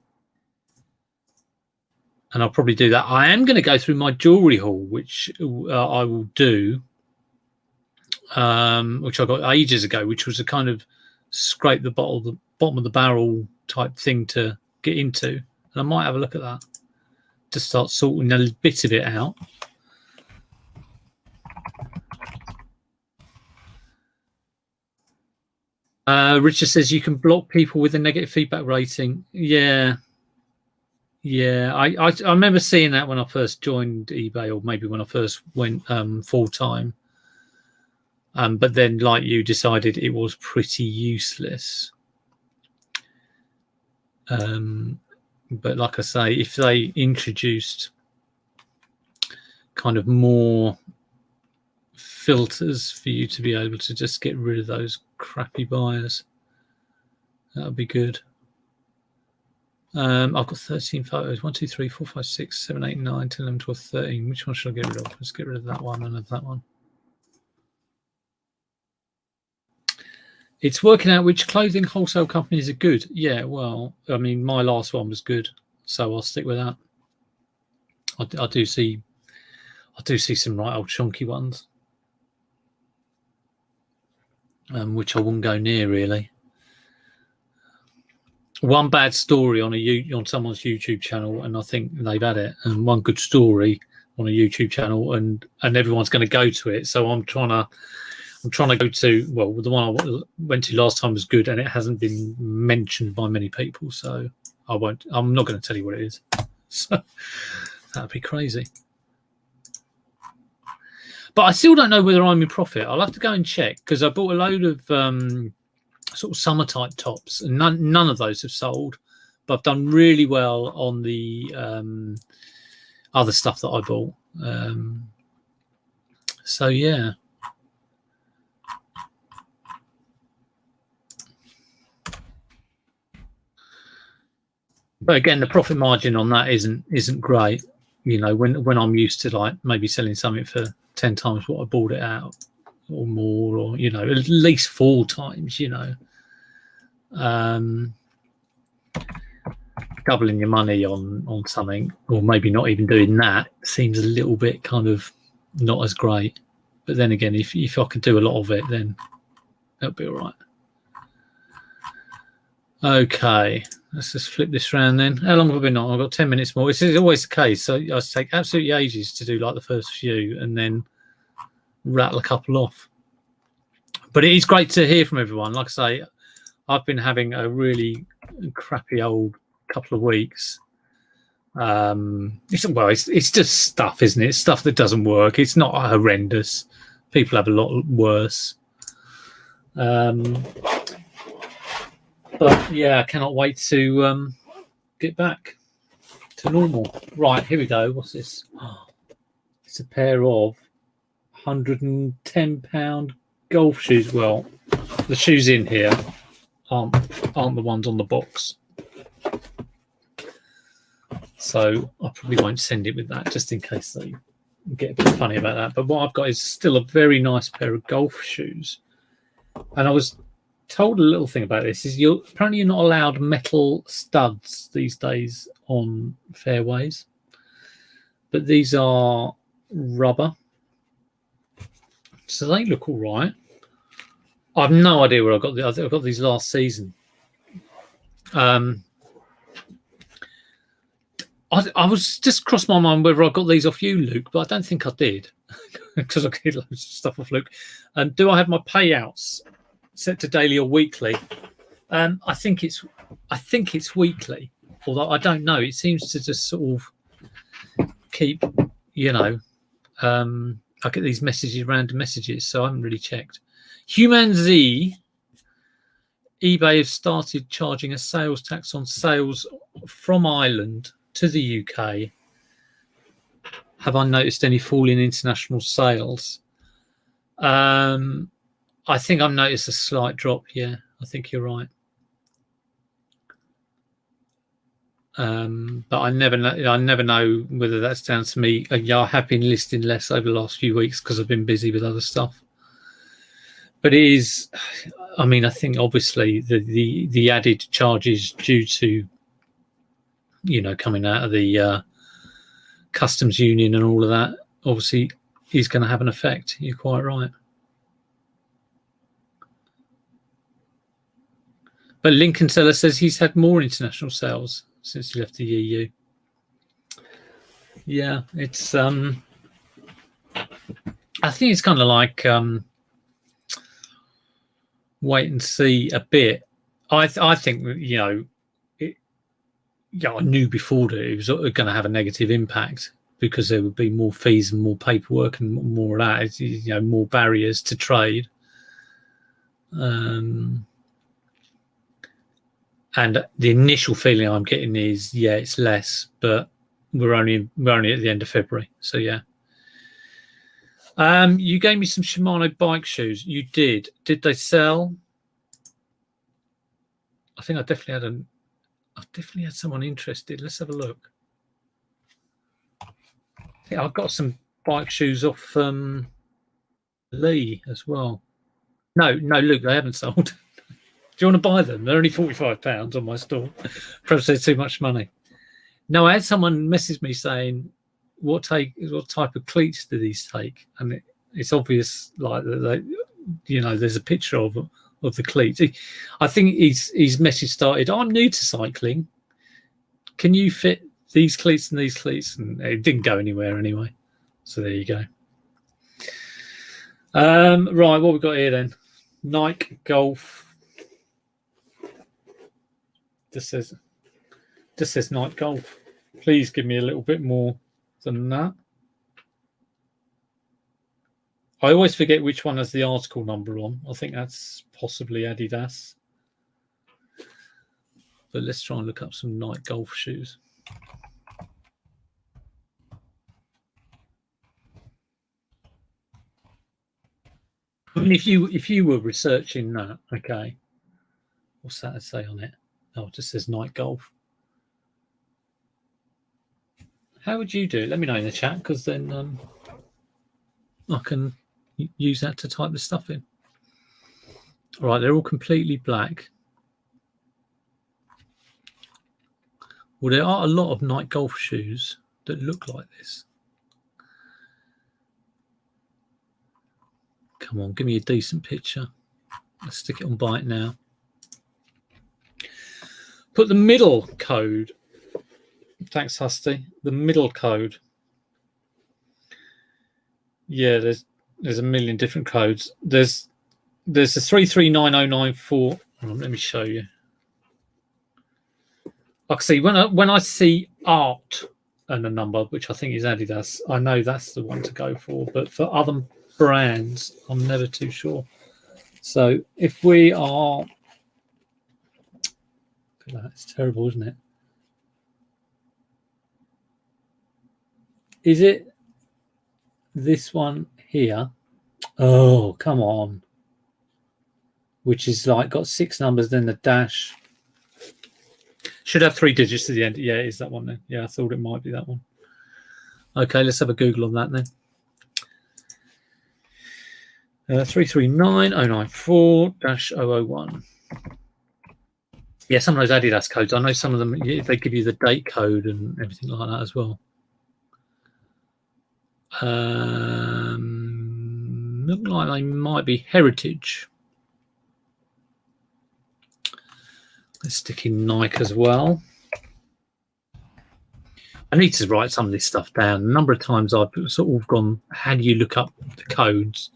I'll probably do that. I am going to go through my jewelry haul, which I will do. Which I got ages ago, which was a kind of scrape the bottom of the barrel type thing to get into, and I might have a look at that to start sorting a bit of it out. Richard says you can block people with a negative feedback rating. Yeah. I remember seeing that when I first joined eBay, or maybe when I first went full time. But then, like you, decided it was pretty useless. But like I say, if they introduced kind of more filters for you to be able to just get rid of those crappy buyers, that would be good. I've got 13 photos. 1, 2, 3, 4, 5, 6, 7, 8, 9, 10, 11, 12, 13. Which one should I get rid of? Let's get rid of that one and of that one. It's working out which clothing wholesale companies are good. Yeah, well, I mean, my last one was good, so I'll stick with that. I do see some right old chunky ones, which I wouldn't go near really. One bad story on someone's YouTube channel, and I think they've had it. And one good story on a YouTube channel, and everyone's going to go to it. So I'm trying to go to, well, the one I went to last time was good, and it hasn't been mentioned by many people, so I'm not going to tell you what it is. So that'd be crazy. But I still don't know whether I'm in profit. I'll have to go and check, because I bought a load of sort of summer type tops, and none of those have sold, but I've done really well on the other stuff that I bought. So yeah. But again, the profit margin on that isn't great. You know, when I'm used to like maybe selling something for 10 times what I bought it out, or more, or you know, at least 4 times. You know, doubling your money on something, or maybe not even doing that, seems a little bit kind of not as great. But then again, if I could do a lot of it, then that'll be all right. Okay, let's just flip this around then. How long have I been on? I've got 10 minutes more. This is always the case. So I take absolutely ages to do like the first few and then rattle a couple off. But it is great to hear from everyone. Like I say, I've been having a really crappy old couple of weeks. It's just stuff, isn't it? It's stuff that doesn't work. It's not horrendous. People have a lot worse. But yeah, I cannot wait to get back to normal. Right, here we go. What's this? Oh, it's a pair of £110 golf shoes. Well, the shoes in here aren't the ones on the box. So I probably won't send it with that, just in case they get a bit funny about that. But what I've got is still a very nice pair of golf shoes. And I was told a little thing about this, is apparently you're not allowed metal studs these days on fairways. But these are rubber. So they look all right. I've no idea where I got I got these last season. I was just crossed my mind whether I got these off you, Luke, but I don't think I did because I get loads of stuff off Luke. Do I have my payouts set to daily or weekly? I think it's weekly, although I don't know. It seems to just sort of keep, I get these messages, random messages, so I haven't really checked. Human Z, eBay have started charging a sales tax on sales from Ireland to the UK. Have I noticed any fall in international sales? I think I've noticed a slight drop. Yeah, I think you're right. But I never know whether that's down to me. I have been listing less over the last few weeks because I've been busy with other stuff. But it is, I mean, I think obviously the added charges due to, coming out of the customs union and all of that, obviously is going to have an effect. You're quite right. But Lincoln Seller says he's had more international sales since he left the EU. Yeah, it's I think it's kind of like wait and see a bit. I think I knew before that it was going to have a negative impact because there would be more fees and more paperwork and more of that, more barriers to trade. And the initial feeling I'm getting is, it's less, but we're only at the end of February, so yeah. You gave me some Shimano bike shoes. You did. Did they sell? I think I definitely had someone interested. Let's have a look. Yeah, I've got some bike shoes off Lee as well. No, Luke, they haven't sold. Do you want to buy them? They're only £45 on my store. Perhaps they're too much money. No, I had someone message me saying, what type of cleats do these take? And it's obvious, like there's a picture of the cleats. I think his message started, I'm new to cycling. Can you fit these cleats and these cleats? And it didn't go anywhere anyway. So there you go. Right, what we got here then? Nike Golf. Just says Nike Golf. Please give me a little bit more than that. I always forget which one has the article number on. I think that's possibly Adidas. But let's try and look up some Nike Golf shoes. I mean, if you were researching that, okay, what's that to say on it? Oh, it just says Nike Golf. How would you do it? Let me know in the chat, because then I can use that to type the stuff in. All right, they're all completely black. Well, there are a lot of night golf shoes that look like this. Come on, give me a decent picture. Let's stick it on Byte now. Put the middle code. Thanks, Husty. The middle code. Yeah, there's a million different codes. There's a 339094. Let me show you. I can see when I see art and a number, which I think is Adidas, I know that's the one to go for. But for other brands, I'm never too sure. So if we are, it's terrible, isn't it? Is it this one here? Oh, come on. Which is like got 6 numbers, then the dash. Should have 3 digits at the end. Yeah, it is that one then. Yeah, I thought it might be that one. Okay, let's have a Google on that then. 339094-001. Yeah, some of those Adidas codes. I know some of them, they give you the date code and everything like that as well. Look like they might be Heritage. Let's stick in Nike as well. I need to write some of this stuff down. A number of times I've sort of gone, how do you look up the codes?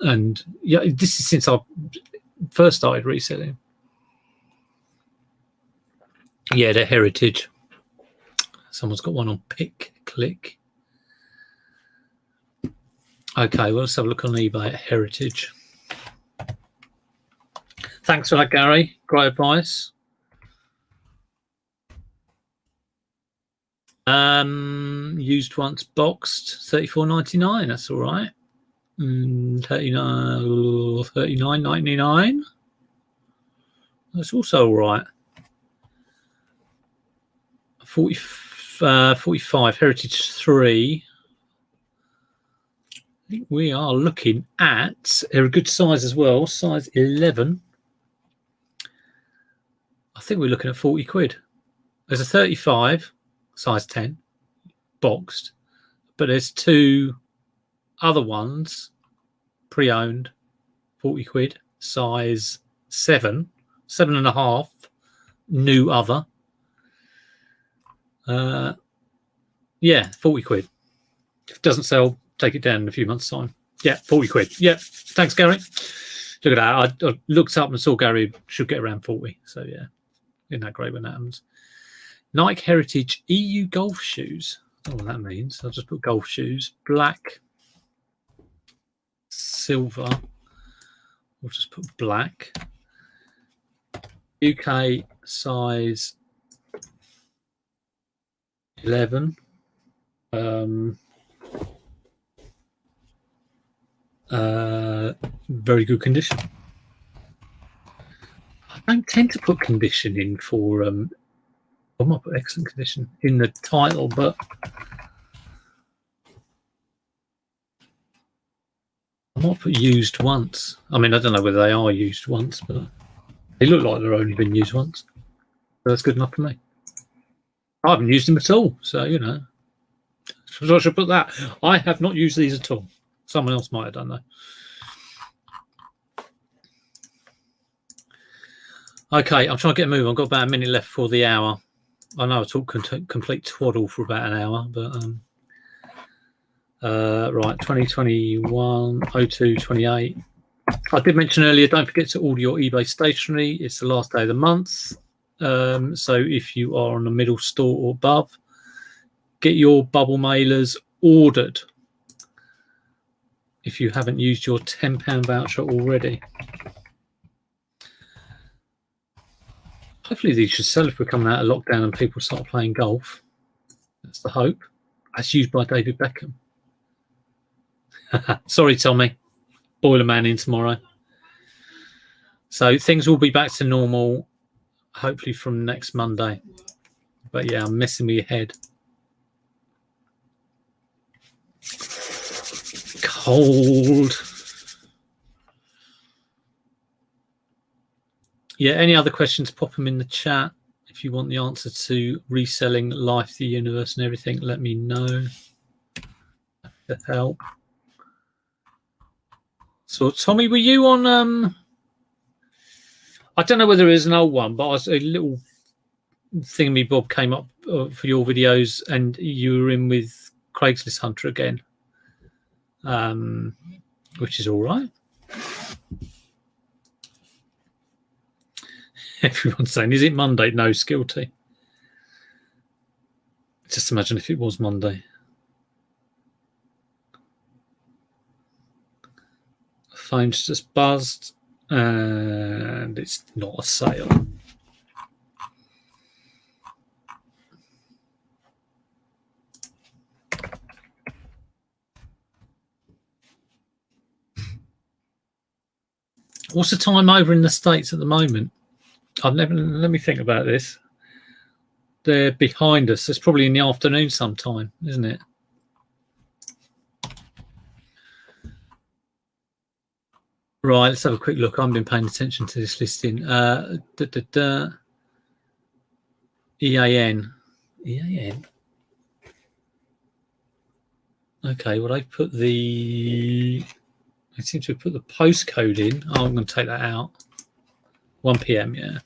And yeah, this is since I first started reselling. Yeah, they're Heritage. Someone's got one on Pick Click. Okay, well, let's have a look on eBay at Heritage. Thanks for that, Gary. Great advice. Used once, boxed, $34.99. That's all right. $39.99. That's also all right. 45 Heritage 3. I think we are looking at, they're a good size as well, size 11. I think we're looking at 40 quid. There's a 35, size 10, boxed, but there's 2 other ones, pre-owned, 40 quid, size 7, 7.5, new other. Yeah, 40 quid. If it doesn't sell, take it down in a few months' time. Yeah, 40 quid. Yeah, thanks, Gary. Look at that. I looked up and saw Gary should get around 40. So, yeah, isn't that great when that happens? Nike Heritage EU golf shoes. I don't know what that means. I'll just put golf shoes. Black, silver. We'll just put black. UK size 11. Very good condition. I don't tend to put condition in for I might put excellent condition in the title, but I might put used once. I mean, I don't know whether they are used once, but they look like they've only been used once. So that's good enough for me. I haven't used them at all, so you know. So I should put that. I have not used these at all. Someone else might have done that. Okay, I'm trying to get a move. I've got about a minute left for the hour. I know I talk complete twaddle for about an hour, but right, 2021 02 28. I did mention earlier, don't forget to order your eBay stationery. It's the last day of the month. So if you are on the middle store or above, get your bubble mailers ordered if you haven't used your £10 voucher already. Hopefully these should sell if we're coming out of lockdown and people start playing golf. That's the hope. That's used by David Beckham. Sorry, Tommy. Boiler man in tomorrow. So things will be back to normal, hopefully from next Monday. But yeah, I'm messing with your head. Cold. Yeah, any other questions, pop them in the chat. If If you want the answer to reselling, life, the universe, and everything, let me know. To help. So, Tommy, were you on? I don't know whether it was an old one, but a little thingy bob came up for your videos, and you were in with Craigslist Hunter again, which is all right. Everyone's saying, is it Monday? No, Skilty. Just imagine if it was Monday. The phone's just buzzed, and it's not a sale. What's the time over in the States at the moment? Let me think about this. They're behind us. It's probably in the afternoon sometime, isn't it? Right, let's have a quick look. I haven't been paying attention to this listing. EAN. EAN. Okay, well, I put the... I seem to have put the postcode in. Oh, I'm going to take that out. 1 p.m, yeah.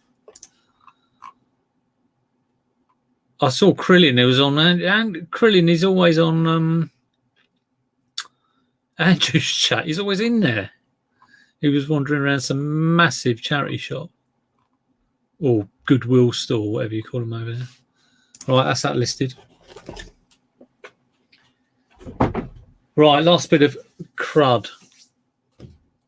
I saw Krillin. It was on, and Krillin is always on Andrew's chat. He's always in there. He was wandering around some massive charity shop or Goodwill store, whatever you call them over there. Right, that's that listed. Right, last bit of crud.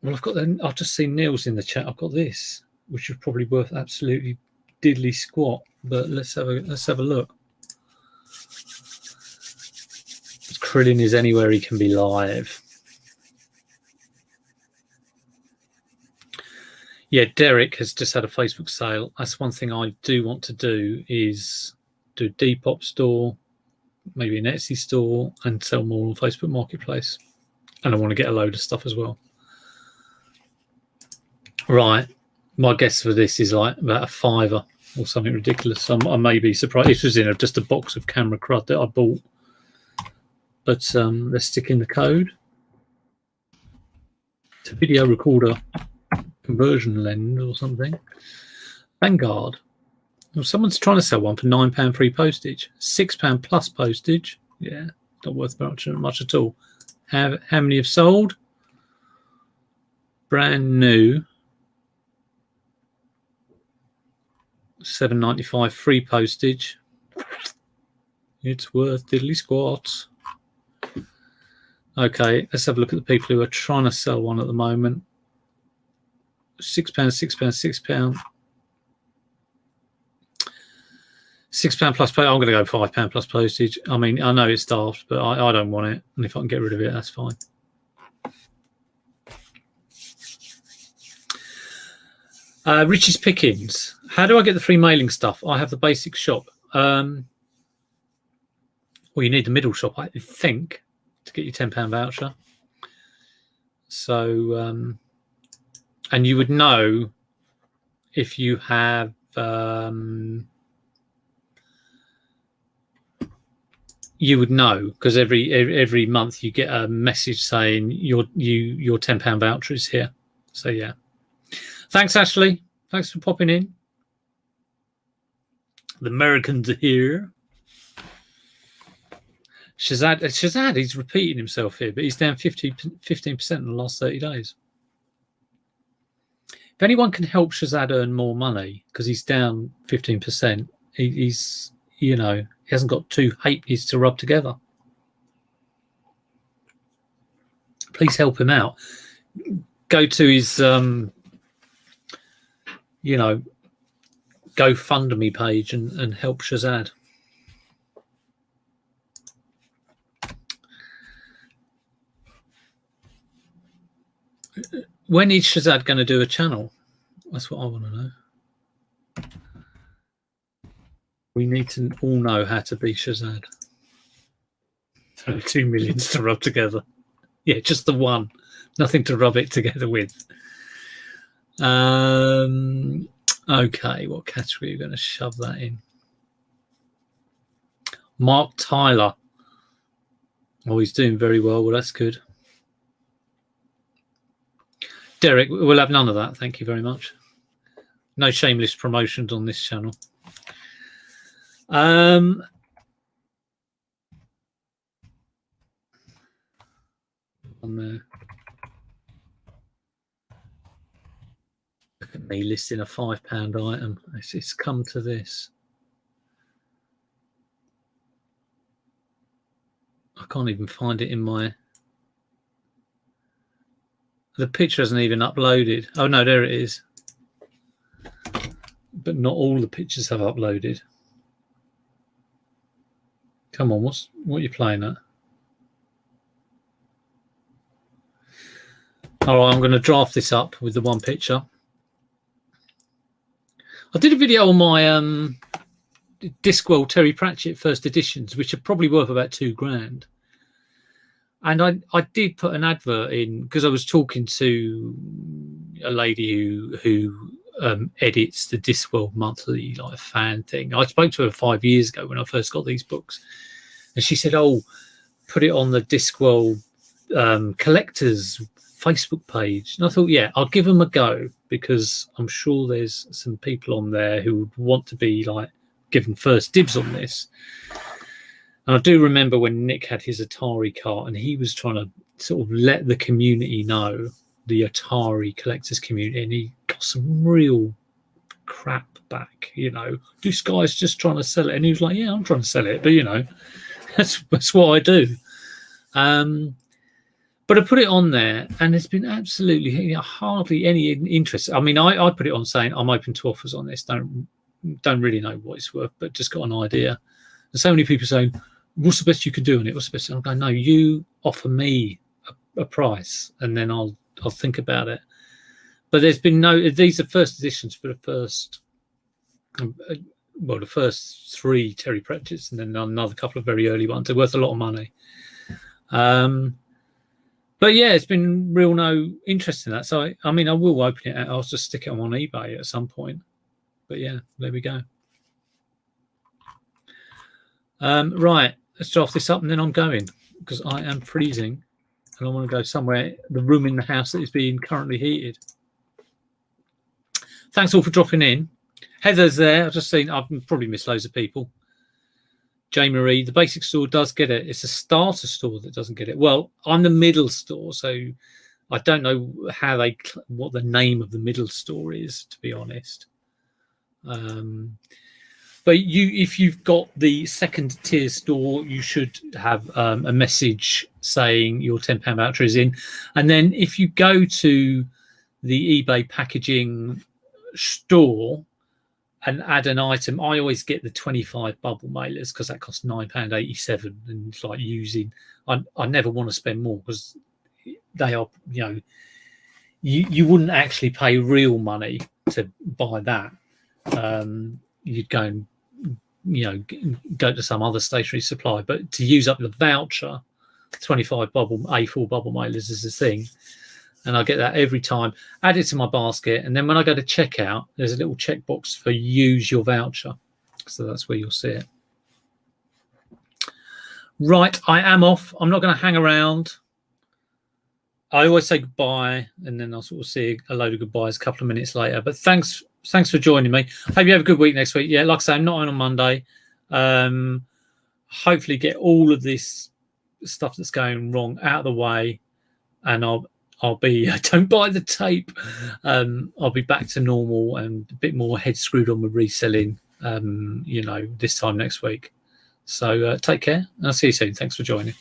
Well, I've just seen Neil's in the chat. I've got this, which is probably worth absolutely diddly squat. But let's have a look. Krillin is anywhere he can be live. Yeah, Derek has just had a Facebook sale. That's one thing I do want to do, is do a Depop store, maybe an Etsy store, and sell more on Facebook Marketplace. And I want to get a load of stuff as well. Right, my guess for this is like about a £5 or something ridiculous. I may be surprised. This was just a box of camera crud that I bought. But let's stick in the code. It's a video recorder conversion lens or something. Vanguard. Well, someone's trying to sell one for £9 free postage. £6 plus postage. Yeah, not worth much at all. How many have sold? Brand new. £7.95 free postage. It's worth diddly squats. Okay, let's have a look at the people who are trying to sell one at the moment. £6, £6, £6. £6 plus postage. I'm going to go £5 plus postage. I mean, I know it's daft, but I don't want it. And if I can get rid of it, that's fine. Richie's Pickings. How do I get the free mailing stuff? I have the basic shop. Well, you need the middle shop, I think, to get your £10 voucher. So, and you would know if you have you would know, because every month you get a message saying your £10 voucher is here. So yeah. Thanks, Ashley. Thanks for popping in. The Americans are here. Shazad, he's repeating himself here, but he's down 15% in the last 30 days. If anyone can help Shazad earn more money, because he's down 15%, he's, he hasn't got two halfpennies to rub together. Please help him out. Go to his, GoFundMe page and help Shazad. When is Shazad going to do a channel? That's what I want to know. We need to all know how to be Shazad. 2 million to rub together. Yeah, just the one. Nothing to rub it together with. Okay, what category are you going to shove that in? Mark Tyler. Oh, he's doing very well. Well, that's good. Derek, we'll have none of that. Thank you very much. No shameless promotions on this channel. On there. Look at me listing a £5 item. It's come to this. I can't even find it in my... The picture hasn't even uploaded. Oh, no, there it is. But not all the pictures have uploaded. Come on, what are you playing at? All right, I'm going to draft this up with the one picture. I did a video on my Discworld Terry Pratchett first editions, which are probably worth about £2,000. And I did put an advert in because I was talking to a lady who edits the Discworld monthly like fan thing. I spoke to her 5 years ago when I first got these books, and she said, "Oh, put it on the Discworld collectors Facebook page." And I thought, yeah, I'll give them a go because I'm sure there's some people on there who would want to be like given first dibs on this. And I do remember when Nick had his Atari cart and he was trying to sort of let the community know, the Atari collectors community, and he got some real crap back, you know. This guy's just trying to sell it. And he was like, yeah, I'm trying to sell it, but, you know, that's what I do. But I put it on there and there's been absolutely hardly any interest. I mean, I put it on saying I'm open to offers on this. Don't really know what it's worth, but just got an idea. There's so many people saying, what's the best you can do on it? What's the best? I'm going, no, you offer me a price and then I'll think about it. But there's been these are first editions for the first, the first 3 Terry Pratchett's and then another couple of very early ones. They're worth a lot of money. But yeah, it's been real no interest in that. So, I mean, I will open it out. I'll just stick it on eBay at some point. But yeah, there we go. Right, let's draft this up and then I'm going because I am freezing and I want to go somewhere, the room in the house that is being currently heated. Thanks all for dropping in. Heather's there. I've just seen, I've probably missed loads of people. Jay Marie, the basic store does get it. It's a starter store that doesn't get it. Well, I'm the middle store, so I don't know what the name of the middle store is, to be honest. But if you've got the second tier store, you should have a message saying your £10 voucher is in. And then if you go to the eBay packaging store and add an item, I always get the 25 bubble mailers because that costs £9.87. And it's like I never want to spend more because they are, you know, you wouldn't actually pay real money to buy that. You'd go and, you know, go to some other stationery supply, but to use up the voucher, 25 A4 bubble mailers is the thing. And I get that every time, add it to my basket. And then when I go to checkout, there's a little checkbox for use your voucher. So that's where you'll see it. Right, I am off. I'm not going to hang around. I always say goodbye, and then I'll sort of see a load of goodbyes a couple of minutes later. But thanks for joining me. Hope you have a good week next week. Yeah, like I say, I'm not on Monday. Hopefully get all of this stuff that's going wrong out of the way, and I'll be don't buy the tape. I'll be back to normal and a bit more head screwed on with reselling, you know, this time next week. So take care and I'll see you soon. Thanks for joining.